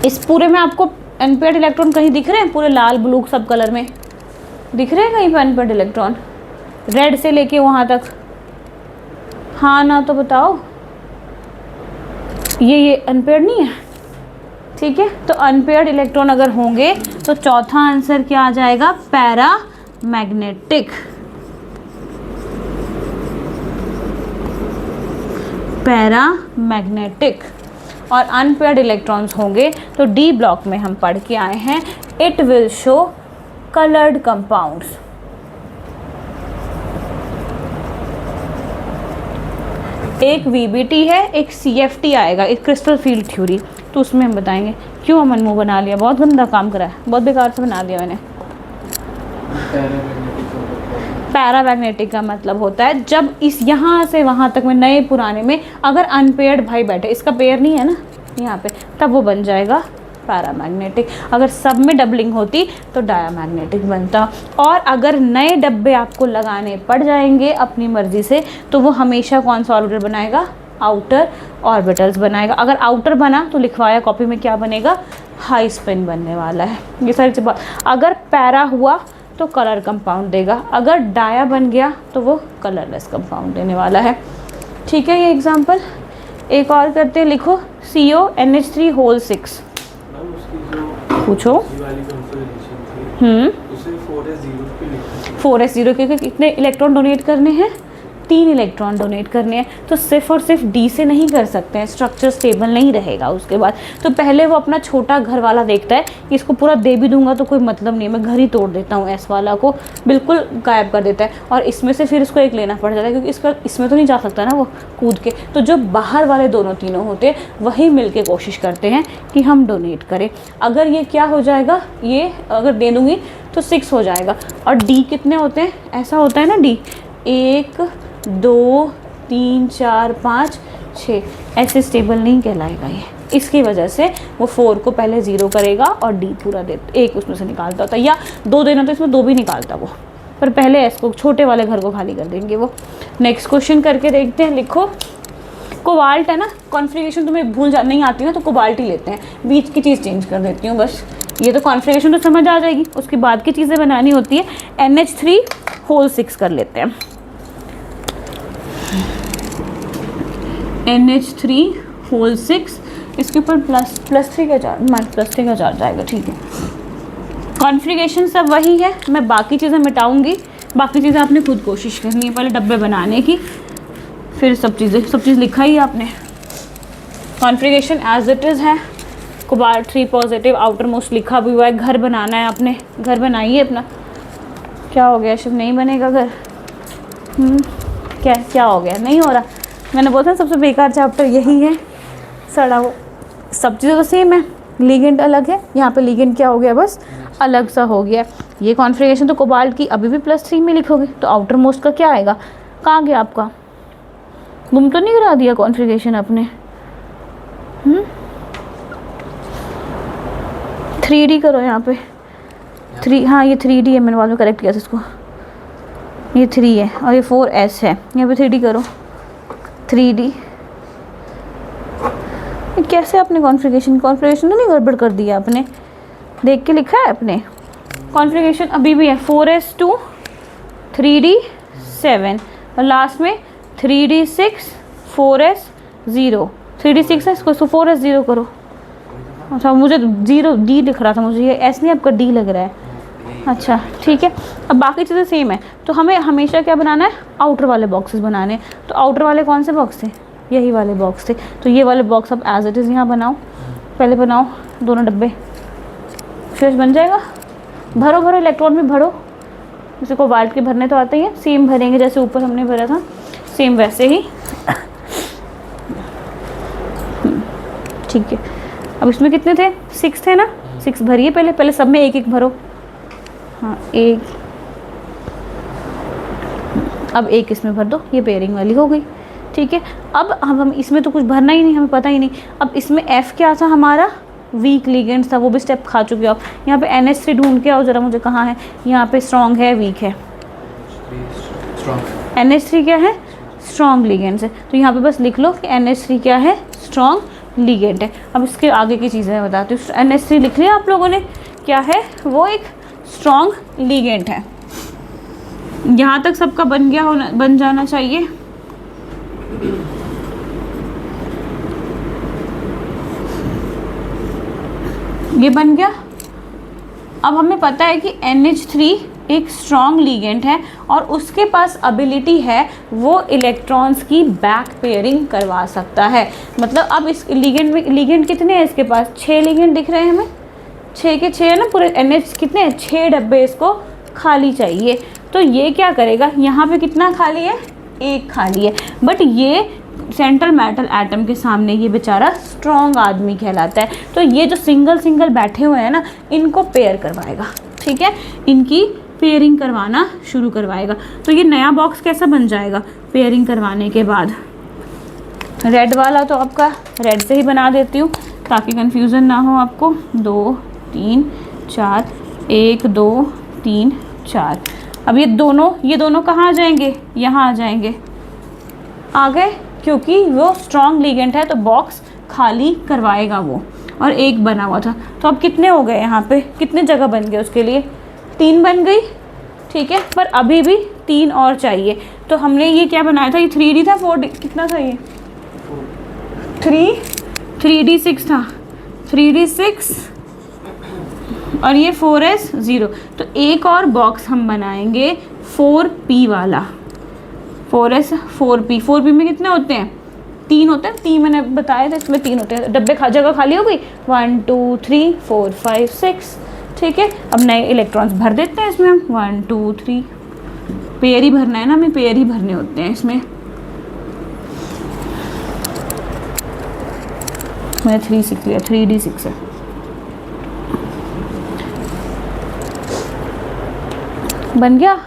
Speaker 1: इस पूरे में आपको अनपेयर्ड इलेक्ट्रॉन कहीं दिख रहे हैं, पूरे लाल ब्लू सब कलर में दिख रहे हैं कहीं पर अनपेयर्ड इलेक्ट्रॉन, रेड से लेके वहाँ तक, हाँ ना, तो बताओ। ये अनपेयर्ड नहीं है, ठीक है। तो अनपेयर्ड इलेक्ट्रॉन अगर होंगे तो चौथा आंसर क्या आ जाएगा, पैरामैग्नेटिक। पैरामैग्नेटिक। और अनपेयर्ड इलेक्ट्रॉन्स होंगे तो डी ब्लॉक में हम पढ़ के आए हैं, it will show coloured compounds. एक वीबीटी है, एक सीएफटी आएगा, एक क्रिस्टल फील्ड थ्योरी, तो उसमें हम बताएंगे। क्यों अमन मुँह बना लिया, बहुत गंदा काम करा है, बहुत बेकार से बना दिया मैंने। पैरामैग्नेटिक का मतलब होता है जब इस यहाँ से वहाँ तक में नए पुराने में अगर अनपेयर्ड भाई बैठे, इसका पेयर नहीं है ना यहाँ पे, तब वो बन जाएगा पैरामैग्नेटिक। अगर सब में डबलिंग होती तो डायामैग्नेटिक बनता। और अगर नए डब्बे आपको लगाने पड़ जाएंगे अपनी मर्जी से, तो वो हमेशा कौन सा ऑर्बिटल बनाएगा, आउटर ऑर्बिटल्स बनाएगा। अगर आउटर बना तो लिखवाया कॉपी में क्या बनेगा, हाई स्पिन बनने वाला है। ये सारी चीज़। अगर पैरा हुआ तो कलर कंपाउंड देगा, अगर डाया बन गया तो वो कलरलेस कंपाउंड देने वाला है, ठीक है। ये एग्जांपल एक और करते हैं, लिखो CONH3 पूछो। 4s0 क्योंकि कितने इलेक्ट्रॉन डोनेट करने हैं, 3 इलेक्ट्रॉन डोनेट करने हैं, तो सिर्फ और सिर्फ डी से नहीं कर सकते हैं, स्ट्रक्चर स्टेबल नहीं रहेगा उसके बाद। तो पहले वो अपना छोटा घर वाला देखता है कि इसको पूरा दे भी दूंगा तो कोई मतलब नहीं है, मैं घर ही तोड़ देता हूँ, एस वाला को बिल्कुल गायब कर देता है, और इसमें से फिर इसको एक लेना पड़ जाता है क्योंकि इसमें तो नहीं जा सकता ना वो कूद के। तो जो बाहर वाले दोनों तीनों होते हैं वही मिल के कोशिश करते हैं कि हम डोनेट करें। अगर ये क्या हो जाएगा, ये अगर दे दूँगी तो 6 हो जाएगा। और डी कितने होते हैं, ऐसा होता है ना डी 1 2 3 4 5 6, ऐसे स्टेबल नहीं कहलाएगा ये। इसकी वजह से वो 4 को पहले 0 करेगा और डी पूरा दे, एक उसमें से निकालता होता है, या 2 देना तो इसमें 2 भी निकालता वो, पर पहले एस को, छोटे वाले घर को खाली कर देंगे वो। नेक्स्ट क्वेश्चन करके देखते हैं। लिखो कोबाल्ट है ना, कॉन्फ़िगरेशन तुम्हें नहीं आती ना तो कोबाल्ट ही लेते हैं, बीच की चीज़ चेंज कर देती हूँ बस। ये तो कॉन्फ़िगरेशन तो समझ आ जाएगी, उसके बाद की चीज़ें बनानी होती है। NH3 होल 6 कर लेते हैं। NH3 होल 6, इसके ऊपर +3 का चार्ज, +3 का चार्ज आएगा, ठीक है। कॉन्फ़िगरेशन सब वही है, मैं बाकी चीज़ें मिटाऊंगी, बाकी चीज़ें आपने खुद कोशिश करनी है, पहले डब्बे बनाने की, फिर सब चीज़ लिखा ही है आपने। कॉन्फ़िगरेशन एज इट इज़ है, कोबाल्ट 3 पॉजिटिव, आउटर मोस्ट लिखा भी हुआ है। घर बनाना है आपने, घर बनाइए अपना। क्या हो गया शिव, नहीं बनेगा घर? क्या हो गया, नहीं हो रहा? मैंने बोला था सबसे बेकार चैप्टर यही है, सड़ा वो। सब चीज़ें तो सेम है, लिगेंड अलग है, यहाँ पे लिगेंड क्या हो गया, बस अलग सा हो गया। ये कॉन्फ़िगरेशन तो कोबाल्ट की अभी भी +3 में लिखोगे, तो आउटर मोस्ट का क्या आएगा? कहाँ गया आपका? गुम तो नहीं करा दिया कॉन्फ़िगरेशन आपने? 3D करो यहाँ पे, 3, हाँ ये 3D है, मैंने बाद में करेक्ट किया था इसको, ये 3 है और ये 4S है, यहाँ पे 3D करो, 3D। कैसे आपने कॉन्फ़िगरेशन तो नहीं गड़बड़ कर दिया आपने? देख के लिखा है आपने? कॉन्फ़िगरेशन अभी भी है 4S2 3D 7 और लास्ट में 3D6 4S0, 3D6 है, इसको 4S0 करो। अच्छा मुझे 0 D दिख रहा था, मुझे ये S नहीं, आपका D लग रहा है। अच्छा ठीक है, अब बाकी चीज़ें सेम है, तो हमें हमेशा क्या बनाना है, आउटर वाले बॉक्सेस बनाने हैं। तो आउटर वाले कौन से बॉक्स थे? यही वाले बॉक्स थे, तो ये वाले बॉक्स अब एज इट इज़ यहाँ बनाओ, पहले बनाओ दोनों डब्बे, फिर बन जाएगा। भरो इलेक्ट्रॉन में भरो, जैसे कोबाल्ट के भरने तो आते ही है, सेम भरेंगे जैसे ऊपर हमने भरा था, सेम वैसे ही। ठीक है, अब इसमें कितने थे? 6 थे ना, 6 भरिए पहले सब में एक एक भरो। हाँ एक, अब एक इसमें भर दो, ये पेयरिंग वाली हो गई। ठीक है, अब हम इसमें तो कुछ भरना ही नहीं, हमें पता ही नहीं। अब इसमें F क्या था हमारा? वीक लिगेंड था, वो भी स्टेप खा चुके हो आप। यहाँ पे NH3 ढूंढ के आओ जरा मुझे, कहाँ है? यहाँ पे स्ट्रॉन्ग है, वीक है। NH3 क्या है? स्ट्रॉन्ग लिगेंड है, तो यहाँ पे बस लिख लो कि NH3 क्या है? स्ट्रॉन्ग लिगेंड है। अब इसके आगे की चीज़ें मैं बताती हूँ। NH3 लिख लिया आप लोगों ने, क्या है वो? एक स्ट्रॉन्ग लिगेंड है। यहाँ तक सबका बन जाना चाहिए। ये बन गया। अब हमें पता है कि NH3 एक स्ट्रॉन्ग लिगेंड है और उसके पास एबिलिटी है वो इलेक्ट्रॉन्स की बैक पेयरिंग करवा सकता है। मतलब अब इस लिगेंड में, लिगेंड कितने हैं इसके पास? 6 लिगेंड दिख रहे हैं हमें, 6 के 6 है ना पूरे। NH कितने हैं? 6 डब्बे इसको खाली चाहिए। तो ये क्या करेगा? यहाँ पे कितना खाली है? 1 खाली है, बट ये सेंट्रल मेटल एटम के सामने ये बेचारा स्ट्रॉन्ग आदमी कहलाता है। तो ये जो सिंगल बैठे हुए हैं ना, इनको पेयर करवाएगा। ठीक है, इनकी पेयरिंग करवाना शुरू करवाएगा। तो ये नया बॉक्स कैसा बन जाएगा पेयरिंग करवाने के बाद? रेड वाला तो आपका रेड से ही बना देती हूँ ताकि कंफ्यूजन ना हो आपको। 2 3 4, 1 2 3 4। अब ये दोनों कहाँ आ जाएंगे? यहाँ आ जाएंगे। आ गए, क्योंकि वो स्ट्रॉन्ग लिगेंड है तो बॉक्स खाली करवाएगा वो। और 1 बना हुआ था, तो अब कितने हो गए? यहाँ पे कितने जगह बन गए उसके लिए? 3 बन गई। ठीक है, पर अभी भी 3 और चाहिए। तो हमने ये क्या बनाया था? ये 3D था, 4D कितना था? ये 3D6 था, 3D6 और ये 4S0। तो एक और बॉक्स हम बनाएंगे 4P वाला। 4s 4p, 4p में कितने होते हैं? 3 होते हैं, 3 मैंने बताया था, इसमें 3 होते हैं। डब्बे जगह खाली हो गई, 1 2 3 4 5 6, ठीक है। अब नए इलेक्ट्रॉन्स भर देते हैं इसमें हम, 1 2 3, पेयर ही भरना है ना, हमें पेयर ही भरने होते हैं इसमें। मैंने 3 सीख लिया, 3d6 है। बन गया,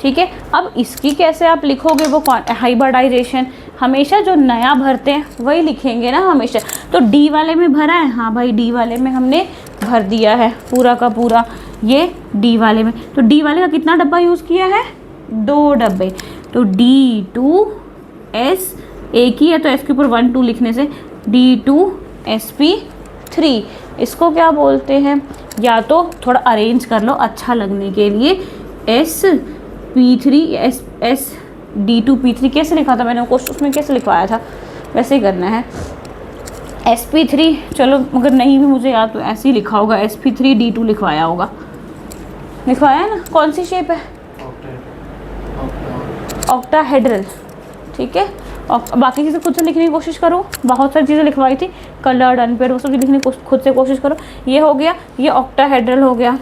Speaker 1: ठीक है। अब इसकी कैसे आप लिखोगे, वो हाइब्रिडाइजेशन, हमेशा जो नया भरते हैं वही लिखेंगे ना हमेशा। तो डी वाले में भरा है, हाँ भाई डी वाले में हमने भर दिया है पूरा का पूरा, ये डी वाले में। तो डी वाले का कितना डब्बा यूज़ किया है? 2 डब्बे। तो D2S, एक ही है तो S के ऊपर 1 2 लिखने से D2sp3। इसको क्या बोलते हैं, या तो थोड़ा अरेंज कर लो अच्छा लगने के लिए, sp3 s D2p3 कैसे लिखा था मैंने उसमें, कैसे लिखवाया था, वैसे ही करना है। sp3 चलो, मगर नहीं भी मुझे याद तो ऐसे ही लिखा होगा, sp3d2 लिखवाया होगा, लिखवाया है ना। कौन सी शेप है? ऑक्टाहेड्रल, ठीक है। और बाकी चीज़ें खुद से लिखने की कोशिश करो, बहुत सारी चीज़ें लिखवाई थी, कलर्ड अनपेयर्ड, वो सब लिखने की खुद से कोशिश करो। ये हो गया, ये ऑक्टाहेड्रल हो गया,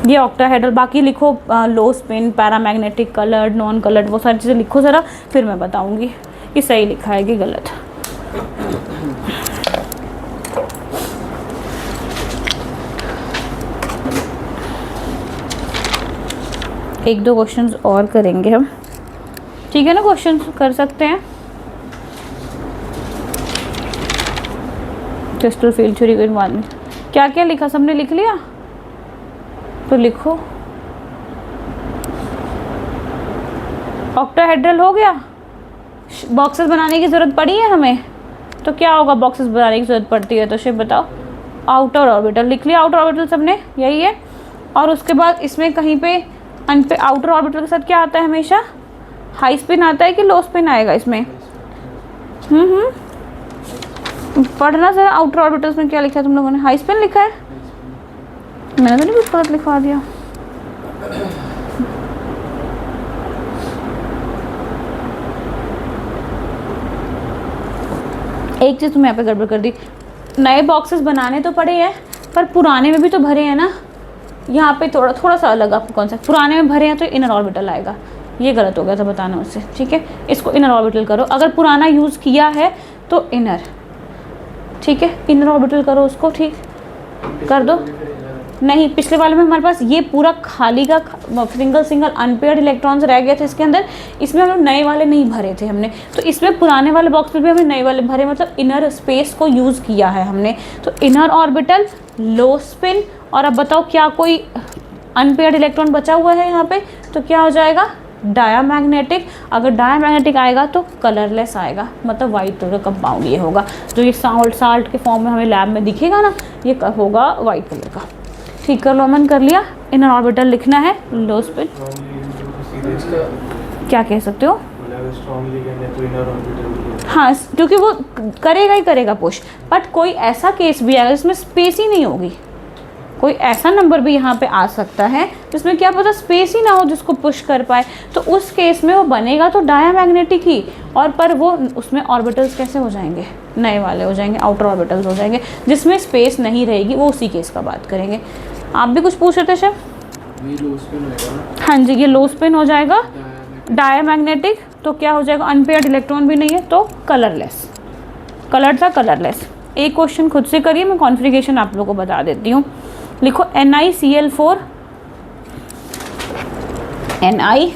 Speaker 1: ये ऑक्टाहेड्रल। बाकी लिखो लो spin, paramagnetic, coloured, non coloured, वो सारी चीज़ें लिखो ज़रा, फिर मैं बताऊँगी कि सही लिखा है कि गलत। एक दो क्वेश्चंस और करेंगे हम, ठीक है ना, क्वेश्चन कर सकते हैं। क्रिस्टल फील्ड थ्योरी को मान, क्या क्या लिखा, सबने लिख लिया? तो लिखो, ऑक्टाहेड्रल हो गया। बॉक्सेस बनाने की ज़रूरत पड़ी है हमें, तो क्या होगा बॉक्सेस बनाने की ज़रूरत पड़ती है, तो शिव बताओ। आउटर ऑर्बिटल लिख लिया, आउटर ऑर्बिटल सबने, यही है। और उसके बाद इसमें कहीं पे आउटर ऑर्बिटल के साथ क्या आता है हमेशा? हाई स्पिन आता है कि लो स्पिन आएगा इसमें? पढ़ना सर, आउटर ऑर्बिटल्स में क्या लिखा है तुम लोगों ने? हाई स्पिन लिखा है, मैंने तो नहीं कुछ गलत लिखवा दिया। एक चीज़ तुम यहाँ पे गड़बड़ कर दी, नए बॉक्सेस बनाने तो पड़े हैं पर पुराने में भी तो भरे हैं ना। यहाँ पे थोड़ा सा अलग आपको कौन सा, पुराने में भरे हैं तो इनर ऑर्बिटल आएगा, ये गलत हो गया था बताना उससे, ठीक है। इसको इनर ऑर्बिटल करो, अगर पुराना यूज़ किया है तो इनर, ठीक है, इनर ऑर्बिटल करो उसको, ठीक कर दो। नहीं, पिछले वाले में हमारे पास ये पूरा खाली का सिंगल अनपेयर्ड इलेक्ट्रॉन्स रह गए थे इसके अंदर, इसमें हम लोग नए वाले नहीं भरे थे हमने, तो इसमें पुराने वाले बॉक्स में भी हमने नए वाले भरे, मतलब इनर स्पेस को यूज़ किया है हमने। तो इनर ऑर्बिटल, लो स्पिन, और अब बताओ क्या कोई अनपेयर्ड इलेक्ट्रॉन बचा हुआ है यहाँ पे, तो क्या हो जाएगा? डायामैग्नेटिक। अगर डायामैग्नेटिक आएगा तो कलरलेस आएगा, मतलब वाइट कलर का कंपाउंड ये होगा, जो ये साल्ट के फॉर्म में हमें लैब में दिखेगा ना, ये होगा वाइट कलर का। ठीक कर लो, अमन कर लिया। इनर ऑर्बिटल लिखना है, लो स्पिन, क्या कह सकते हो? हाँ, क्योंकि वो करेगा ही करेगा पुश, बट कोई ऐसा केस भी आएगा जिसमें स्पेस ही नहीं होगी, कोई ऐसा नंबर भी यहाँ पे आ सकता है जिसमें क्या पता स्पेस ही ना हो जिसको पुश कर पाए, तो उस केस में वो बनेगा तो डायामैग्नेटिक ही, और पर वो उसमें ऑर्बिटल्स कैसे हो जाएंगे? नए वाले हो जाएंगे, आउटर ऑर्बिटल्स हो जाएंगे, जिसमें स्पेस नहीं रहेगी, वो उसी केस का बात करेंगे। आप भी कुछ पूछ रहे थे शेफ? हाँ जी, ये लो स्पिन हो जाएगा, डायामैग्नेटिक, तो क्या हो जाएगा? अनपेयर्ड इलेक्ट्रॉन भी नहीं है तो कलरलेस, कलर था कलरलेस। एक क्वेश्चन खुद से करिए, मैं कॉन्फ़िगरेशन आप लोगों को बता देती हूँ। लिखो NiCl4, Ni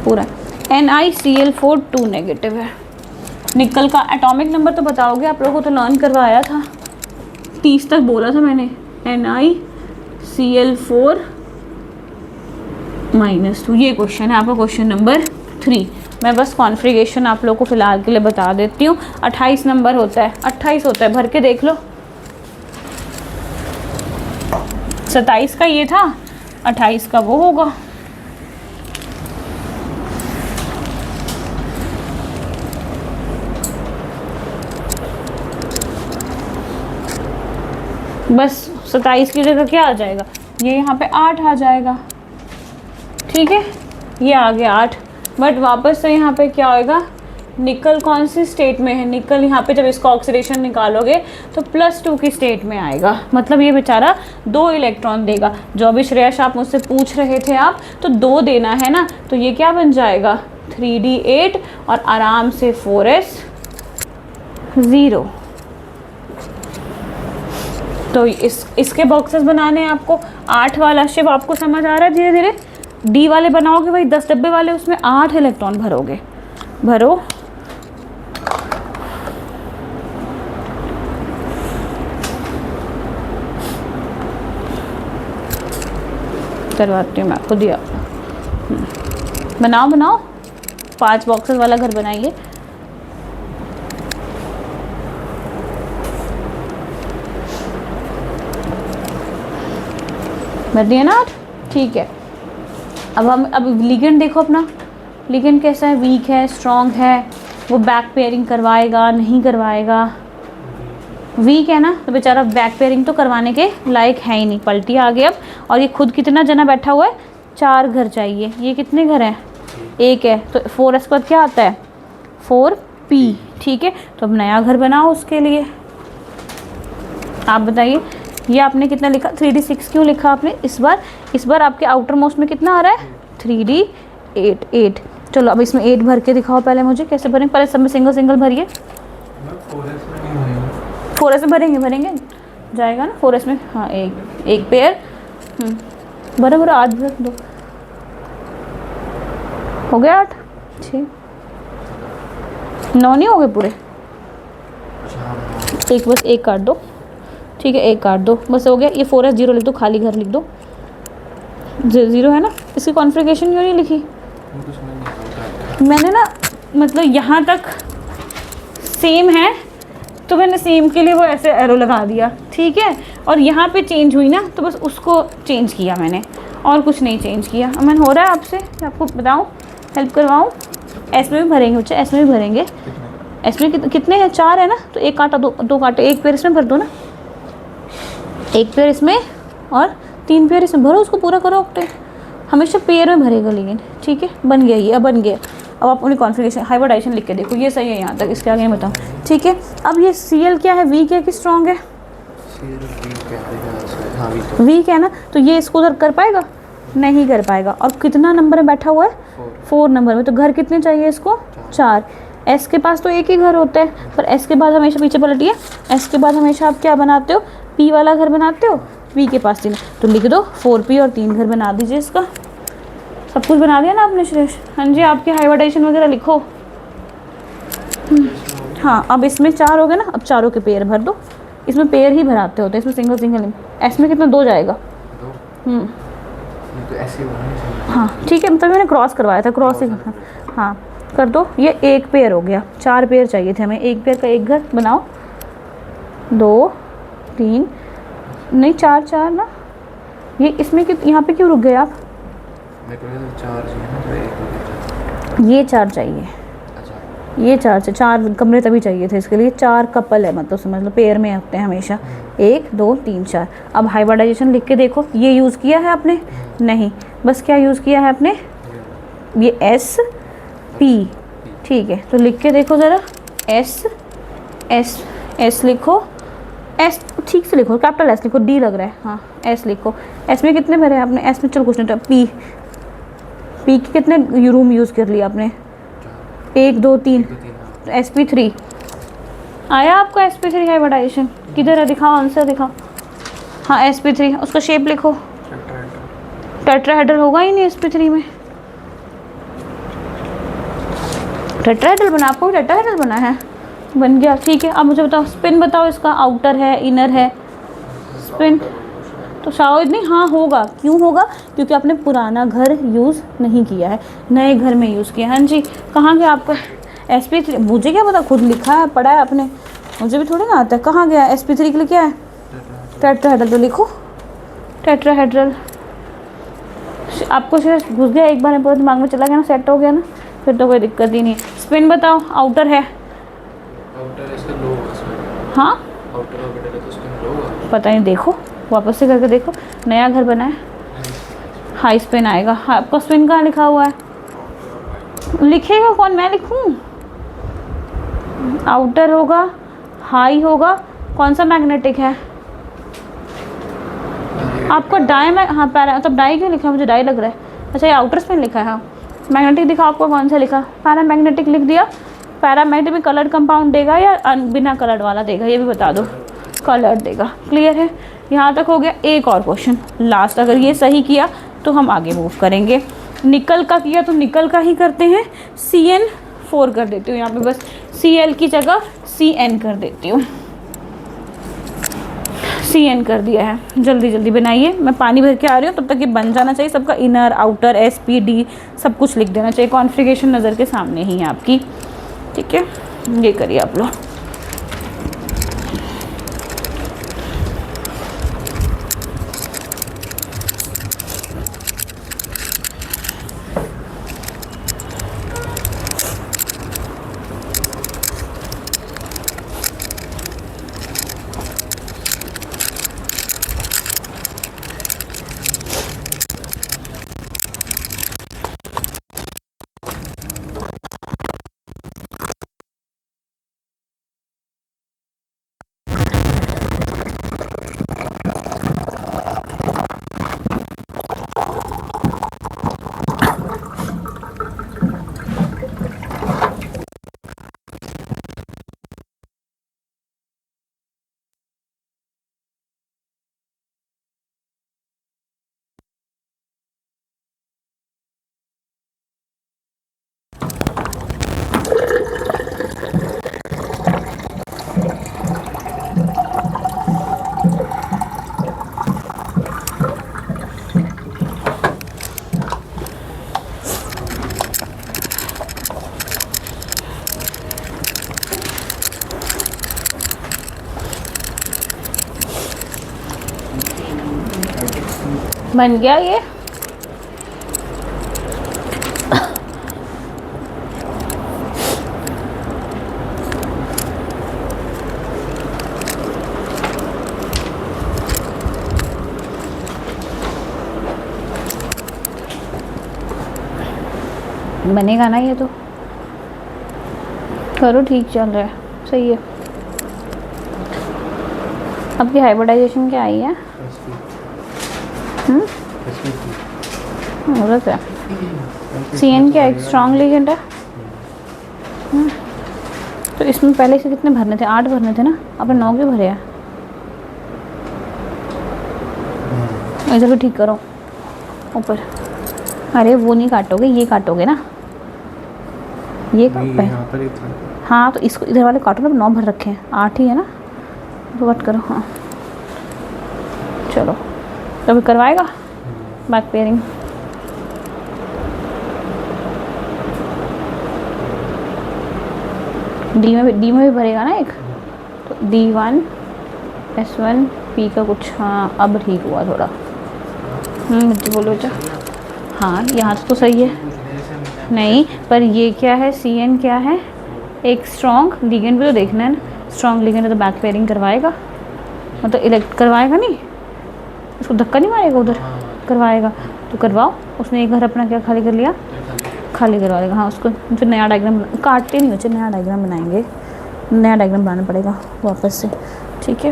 Speaker 1: पूरा NiCl4 2 नेगेटिव है। निकल का एटॉमिक नंबर तो बताओगे, आप लोगों को तो लर्न करवाया था, 30 तक बोला था मैंने। NiCl4 -2, ये क्वेश्चन है आपका, क्वेश्चन नंबर 3। मैं बस कॉन्फ़िगरेशन आप लोगों को फ़िलहाल के लिए बता देती हूँ। 28 नंबर होता है, 28 होता है, भर के देख लो। 27 का ये था, 28 का वो होगा। बस 27 की जगह क्या आ जाएगा, ये यहाँ पे 8 आ जाएगा, ठीक है, ये आ गया 8। बट वापस से यहाँ पे क्या होएगा, निकल कौन सी स्टेट में है, निकल यहाँ पे जब इसका ऑक्सीडेशन निकालोगे तो +2 की स्टेट में आएगा। मतलब ये बेचारा 2 इलेक्ट्रॉन देगा। जो अभी श्रेयस आप मुझसे पूछ रहे थे आप, तो 2 देना है ना, तो ये क्या बन जाएगा 3d8 और आराम से 4s0। तो इसके बॉक्सेस बनाने हैं आपको। 8 वाला शिव आपको समझ आ रहा है, धीरे धीरे डी वाले बनाओगे भाई 10 डब्बे वाले, उसमें 8 इलेक्ट्रॉन भरोगे, भरो। करवाती हूँ मैं आपको, दिया बनाओ बनाओ, 5 बॉक्सेस वाला घर बनाइए। भर दिया ना 8, ठीक है। अब लिगेंड देखो अपना, लिगेंड कैसा है, वीक है, स्ट्रॉन्ग है, वो बैक पेयरिंग करवाएगा नहीं करवाएगा, वीक है ना, तो बेचारा बैक पेयरिंग तो करवाने के लायक है ही नहीं, पलटी आ गई अब। और ये खुद कितना जना बैठा हुआ है, 4 घर चाहिए, ये कितने घर हैं, 1 है, तो 4s पर क्या आता है 4p, ठीक है। तो अब नया घर बनाओ उसके लिए। आप बताइए, ये आपने कितना लिखा, 3d6 क्यों लिखा आपने इस बार आपके आउटर मोस्ट में कितना आ रहा है 3d8, 8। चलो अब इसमें 8 भर के दिखाओ पहले मुझे, कैसे भरेंगे, पहले सब में सिंगल सिंगल भरिए। 4s में भरेंगे जाएगा ना 4s में, हाँ एक पेयर, भरो भरो, 8 भर दो, हो गया 8, 6, 9 नहीं हो गए पूरे, एक बस एक काट दो, ठीक है, एक काट दो, बस हो गया। ये 4s0 लिख दो, खाली घर लिख दो, 0 है ना। इसकी कॉन्फ़िगरेशन क्यों नहीं लिखी मैंने ना, मतलब यहाँ तक सेम है तो मैंने सेम के लिए वो ऐसे एरो लगा दिया, ठीक है। और यहाँ पे चेंज हुई ना, तो बस उसको चेंज किया मैंने, और कुछ नहीं चेंज किया। अमन हो रहा है आपसे, आपको बताऊँ, हेल्प करवाऊँ। एस में भी भरेंगे बच्चे, एस में भी भरेंगे। एस में कितने हैं, 4 है ना, तो एक काटा, दो काटे, एक पेयर इसमें भर दो ना, एक पेयर इसमें और 3 पेयर इसमें भरो, उसको पूरा करो ऑक्टेट। हमेशा पेयर में भरेगा लेकिन, ठीक है। बन गया ये, अब बन गया। अब आप अपनी कॉन्फ़िगरेशन हाइब्रिडाइजेशन लिख के देखो, ये सही है यहाँ तक, इसके आगे बताओ, ठीक है। अब ये Cl क्या है, वीक है कि स्ट्रॉन्ग है, वीक है ना, तो ये इसको उधर कर पाएगा, नहीं कर पाएगा। और कितना नंबर में बैठा हुआ है, 4 नंबर में, तो घर कितने चाहिए इसको, 4। एस के पास तो एक ही घर होता है, पर एस के बाद हमेशा पीछे पलटिए, एस के बाद हमेशा आप क्या बनाते हो, पी वाला घर बनाते हो, पी के पास 3, तो लिख दो 4p और 3 घर बना दीजिए इसका। सब कुछ बना दिया ना आपने श्रेष्ठ, हाँ जी। आपकी हाइब्रिडाइजेशन वगैरह लिखो। हाँ, अब इसमें 4 हो गए ना, अब चारों के पेयर भर दो। इसमें पेयर ही भराते होते हैं, इसमें सिंगल सिंगल। एस में कितना, 2 जाएगा, हाँ ठीक है, मतलब मैंने क्रॉस करवाया था, क्रॉस ही, हाँ कर दो। ये एक पेयर हो गया, 4 पेयर चाहिए थे हमें, एक पेयर का एक घर बनाओ, 2 3 नहीं 4 4 ना। ये इसमें यहाँ पे क्यों रुक गए आप, ये 4 चाहिए, ये 4 से 4 कमरे तभी चाहिए थे इसके लिए, 4 कपल है, मतलब समझ लो पेयर में होते हैं हमेशा, 1 2 3 4। अब हाइब्रिडाइजेशन लिख के देखो, ये यूज़ किया है आपने, नहीं, बस क्या यूज़ किया है आपने, ये एस पी, ठीक है। तो लिख के देखो ज़रा, एस एस एस लिखो, एस ठीक से लिखो, कैपिटल एस लिखो, डी लग रहा है, हाँ एस लिखो। एस में कितने भरे आपने, एस में चलो कुछ नहीं, पी पी के कितने रूम यूज़ कर लिया आपने, 1 2 3, तो sp3 आया आपको, sp3 हाइब्रिडाइजेशन किधर है, दिखाओ आंसर दिखाओ। हाँ sp3, उसका शेप लिखो, टेट्राहेड्रल होगा ही नहीं sp3 में, टेट्राहेड्रल बना, आपको टेट्राहेड्रल बना है, बन गया, ठीक है। अब मुझे बताओ स्पिन बताओ, इसका आउटर है इनर है, स्पिन तो शायद नहीं, हाँ होगा, क्यों होगा, क्योंकि आपने पुराना घर यूज़ नहीं किया है, नए घर में यूज़ किया। हाँ जी, कहाँ गया आपका sp3, मुझे क्या पता, खुद लिखा है, पढ़ा है आपने, मुझे भी थोड़ी ना आता है। कहाँ गया sp3 के लिए, क्या है टेट्राहेड्रल, तो लिखो टेट्राहेड्रल। आपको शायद घुस गया एक बार में, पूरा दिमाग में चला गया ना, सेट हो गया ना, फिर तो कोई दिक्कत ही नहीं। स्पिन बताओ, आउटर है, हाँ पता नहीं, देखो वापस से करके देखो, नया घर बना है, हाई स्पिन आएगा। हाँ, आपका स्पिन कहाँ लिखा हुआ है? लिखेगा कौन, मैं लिखूँ? आउटर होगा, हाई होगा, कौन सा मैग्नेटिक है आपको? डाई में, हाँ पैरा, तब डाई क्यों लिखा है? मुझे डाई लग रहा है। अच्छा ये आउटर स्पिन लिखा है। हाँ मैग्नेटिक दिखा आपको, कौन सा लिखा? पैरामैग्नेटिक लिख दिया। पैरामैग्नेटिक में कलर्ड कंपाउंड देगा या बिना कलर्ड वाला देगा, ये भी बता दो। कलर्ड देगा। क्लियर है? यहाँ तक हो गया। एक और क्वेश्चन लास्ट, अगर ये सही किया तो हम आगे मूव करेंगे। निकल का किया तो निकल का ही करते हैं। CN4 कर देती हूँ यहाँ पे, बस Cl की जगह CN कर देती हूँ। CN कर दिया है। जल्दी जल्दी बनाइए, मैं पानी भर के आ रही हूँ, तब तक ये बन जाना चाहिए सबका। इनर आउटर SPD सब कुछ लिख देना चाहिए। कॉन्फ़िगरेशन नज़र के सामने ही है आपकी, ठीक है? ये करिए आप लोग। बन गया ये। बनेगा ना ये तो? करो, ठीक चल रहा है, सही है। आपकी हाइब्रिडाइजेशन क्या आई है? गलत है। CN क्या एक स्ट्रॉन्ग लिगेंड है। तो इसमें पहले से कितने भरने थे? 8 भरने थे ना, आपने 9 क्यों भरे हैं? इधर भी ठीक करो ऊपर। अरे वो नहीं काटोगे, ये काटोगे ना, ये हाँ तो इसको इधर वाले काटो ना। 9 भर रखे हैं, 8 ही है ना, तो कट करो। हाँ चलो, तो करवाएगा बैक पेयरिंग। डी में भी भरेगा ना एक, तो D1 S1 P का कुछ। हाँ अब ठीक हुआ थोड़ा। बोलो बेटा। हाँ यहाँ तो सही है। नहीं पर ये क्या है, CN क्या है? एक स्ट्रॉन्ग लिगेंड भी तो देखना है ना। स्ट्रॉन्ग लिगेंड है तो बैक पेयरिंग करवाएगा, मतलब इलेक्ट करवाएगा नहीं, उसको धक्का नहीं मारेगा, उधर करवाएगा तो करवाओ। उसने एक घर अपना क्या खाली कर लिया, खाली करवा देगा। हाँ उसको फिर नया डायग्राम काटते नहीं बच्चे, नया डायग्राम बनाएंगे, नया डायग्राम बनाना पड़ेगा वापस से, ठीक है?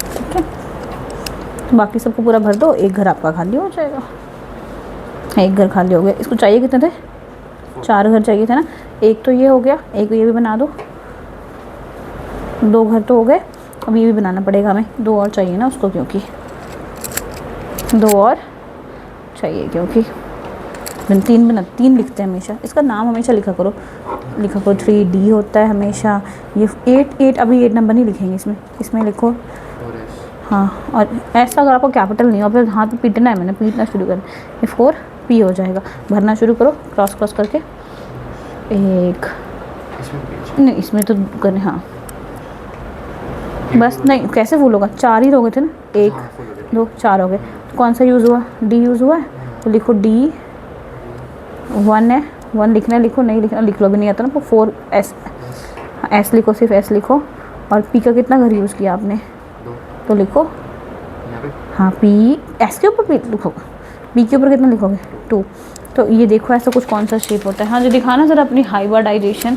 Speaker 1: ठीक है, तो बाकी सबको पूरा भर दो, एक घर आपका खाली हो जाएगा। एक घर खाली हो गया। इसको चाहिए कितने थे? 4 घर चाहिए थे ना। एक तो ये हो गया, एक ये भी बना दो। 2 घर तो हो गए, अब ये भी बनाना पड़ेगा हमें। 2 और चाहिए ना उसको, क्योंकि 2 और चाहिए, क्योंकि 3 लिखते हैं हमेशा। इसका नाम हमेशा लिखा करो 3D होता है हमेशा। ये 8 अभी 8 नंबर नहीं लिखेंगे इसमें लिखो। हाँ और ऐसा अगर आपको कैपिटल नहीं हो, फिर हाथ में पीटना है, मैंने पीटना शुरू करना। ये 4P हो जाएगा। भरना शुरू करो क्रॉस करके। एक नहीं, इसमें तो करने। हाँ बस नहीं, कैसे फुल होगा? 4 ही हो गए थे ना, 1 2 4 हो गए। कौन सा यूज़ हुआ? D यूज़ हुआ है, तो लिखो D1 है, 1 लिखना है लिखो, नहीं लिखना लिख लो, भी नहीं आता ना। 4 एस, एस लिखो, सिर्फ एस लिखो। और पी का कितना घर यूज़ किया आपने?
Speaker 2: 2
Speaker 1: तो लिखो।
Speaker 2: यहाँ पे
Speaker 1: हाँ पी, एस के ऊपर पी लिखो, पी के ऊपर कितना लिखोगे? 2। तो ये देखो ऐसा कुछ कौन सा शेप होता है? हाँ जी दिखाना ज़रा अपनी हाइब्रिडाइजेशन।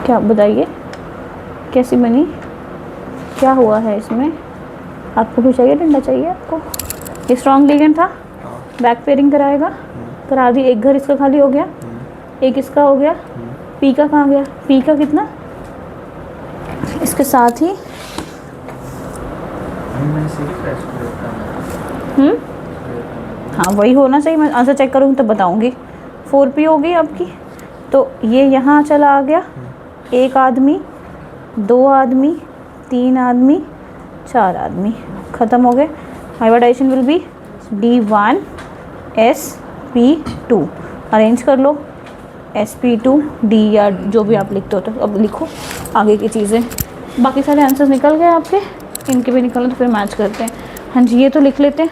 Speaker 1: क्या बताइए कैसी बनी, क्या हुआ है इसमें? आपको भी चाहिए, डंडा चाहिए आपको? ये स्ट्रॉन्ग लिगेंड था, बैक पेयरिंग कराएगा, करा दी। एक घर इसका खाली हो गया, एक इसका हो गया। पी का कहाँ गया? पी का कितना इसके साथ ही
Speaker 2: मैंने सिर्फ
Speaker 1: हाँ वही होना चाहिए। मैं आंसर चेक करूँगी तब बताऊँगी। 4p हो गई आपकी। तो ये यहाँ चला आ गया, 1 आदमी, 2 आदमी, 3 आदमी, 4 आदमी, ख़त्म हो गए। Hybridisation will be D1 sp2। Arrange कर लो sp2 d या जो भी आप लिखते हो। तो अब लिखो आगे की चीज़ें। बाकी सारे आंसर्स निकल गए आपके, इनके भी निकल तो फिर मैच करते हैं। हाँ जी ये तो लिख लेते हैं।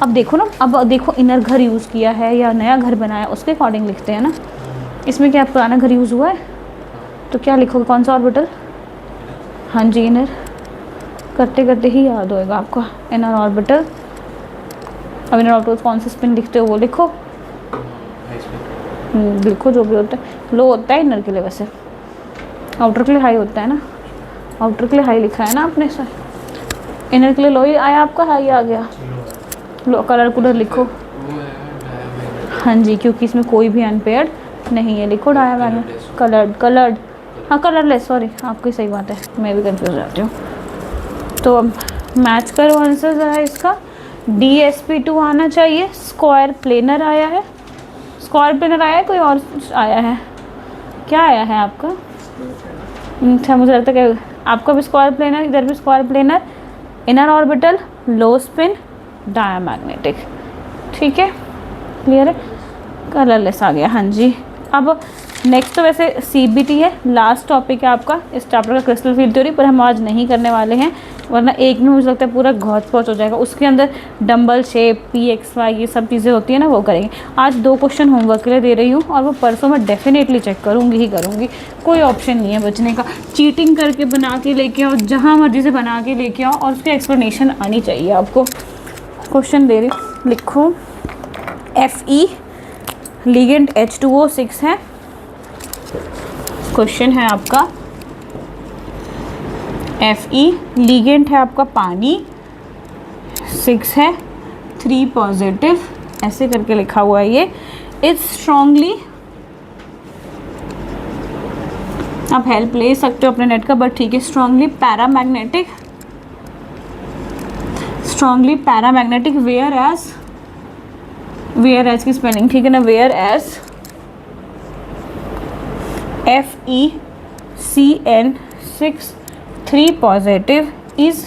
Speaker 1: अब देखो ना, अब देखो इनर घर यूज़ किया है या नया घर बनाया, उसके अकॉर्डिंग लिखते हैं ना। इसमें क्या पुराना घर यूज़ हुआ है, तो क्या लिखोगे? कौन सा ऑर्बिटल? हाँ जी इनर, करते करते ही याद होएगा आपको इनर ऑर्बिटल। अब इनर ऑर्बिटल कौन सा स्पिन लिखते हो वो लिखो। लिखो जो भी होता है। लो होता है इनर के लिए, वैसे आउटर के लिए हाई होता है ना। आउटर के लिए हाई लिखा है ना आपने सर, इनर के लिए लो ही आया आपका, हाई आ गया। लो कलर कूलर लिखो। हाँ जी क्योंकि इसमें कोई भी अनपेयर्ड नहीं है। लिखो डायमैग्नेटिक कलर्ड हाँ कलरलेस, सॉरी आपकी सही बात है, मैं भी कंफ्यूज हो जाती हूँ। तो अब मैच करो आंसर ज़रा इसका। DSP2 आना चाहिए। स्क्वायर प्लेनर आया है, स्क्वायर प्लेनर आया है, कोई और आया है? क्या आया है आपका? अच्छा मुझे लगता है कि आपका भी स्क्वायर प्लेनर, इधर भी स्क्वायर प्लेनर, इनर ऑर्बिटल, लो स्पिन, डायमैग्नेटिक। ठीक है क्लियर है, कलरलेस आ गया। हाँ जी अब नेक्स्ट तो वैसे CBT है, लास्ट टॉपिक है आपका इस चैप्टर का, क्रिस्टल फील्ड थ्योरी, पर हम आज नहीं करने वाले हैं वरना एक में मुझे लगता है पूरा घौच पौच हो जाएगा। उसके अंदर डंबल शेप, PXY ये सब चीज़ें होती है ना, वो करेंगे। आज 2 क्वेश्चन होमवर्क के लिए दे रही हूँ और वो परसों मैं डेफिनेटली चेक करूँगी ही करूँगी, कोई ऑप्शन नहीं है बचने का। चीटिंग करके बना के लेके आओ, जहाँ मर्जी से बना के लेके आओ, और उसकी एक्सप्लेनेशन आनी चाहिए आपको। क्वेश्चन दे रही हूँ, लिखो। Fe लिगेंड H2O6 है। क्वेश्चन है आपका Fe लिगेंड है आपका पानी, 6 है, 3 पॉजिटिव, ऐसे करके लिखा हुआ है ये। इज स्ट्रांगली, आप हेल्प ले सकते हो अपने नेट का, बट ठीक है। Strongly paramagnetic, strongly paramagnetic, whereas की स्पेलिंग ठीक है ना, whereas FeCN6 3 positive is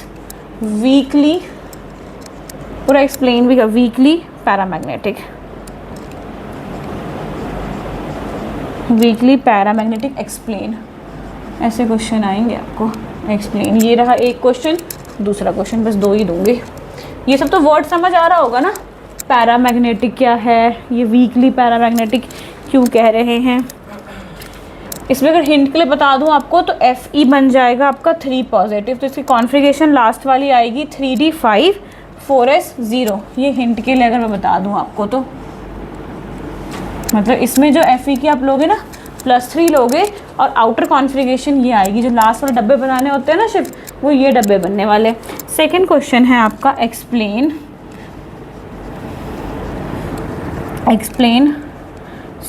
Speaker 1: weakly, पूरा एक्सप्लेन भी कर, weakly paramagnetic, weakly paramagnetic explain, ऐसे क्वेश्चन आएंगे आपको। एक्सप्लेन, ये रहा एक क्वेश्चन, दूसरा क्वेश्चन, बस 2 ही दूंगी। ये सब तो वर्ड समझ आ रहा होगा ना, पैरामैग्नेटिक क्या है, ये वीकली पैरामैग्नेटिक क्यों कह रहे हैं। इसमें अगर हिंट के लिए बता दूं आपको तो Fe बन जाएगा आपका 3 पॉजिटिव, तो इसकी कॉन्फ़िगरेशन लास्ट वाली आएगी 3D5 4S0। ये हिंट के लिए अगर मैं बता दूं आपको तो, मतलब इसमें जो Fe की आप लोगे ना +3 लोगे, और आउटर कॉन्फ़िगरेशन ये आएगी, जो लास्ट वाले डब्बे बनाने होते हैं ना शिफ्ट, वो ये डब्बे बनने वाले। सेकेंड क्वेश्चन है आपका explain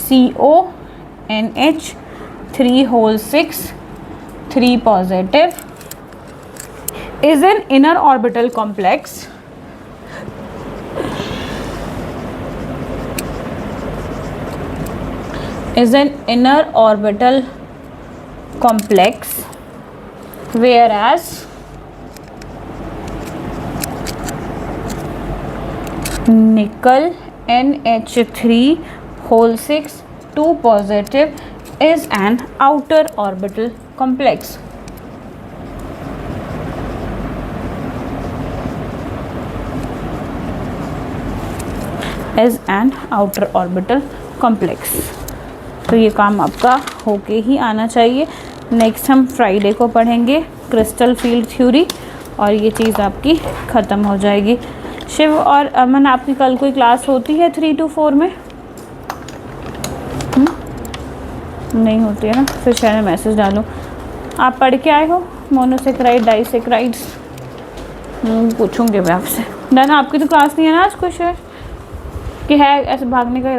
Speaker 1: CONH3 3 positive is an inner orbital complex whereas nickel NH3 2 positive is an outer orbital complex. As an outer orbital complex. तो ये काम आपका होके ही आना चाहिए। नेक्स्ट हम फ्राइडे को पढ़ेंगे क्रिस्टल फील्ड थ्योरी और ये चीज़ आपकी ख़त्म हो जाएगी। शिव और अमन, आपकी कल कोई क्लास होती है 3 to 4 में? नहीं होती है ना, फिर शायद मैं मैसेज डालूँ। आप पढ़ के आए हो मोनोसेक्राइड डाइसेक्राइड्स? पूछूंगी मैं आपसे। डन, आपकी तो क्लास नहीं है ना आज कुछ, कि है ऐसे भागने का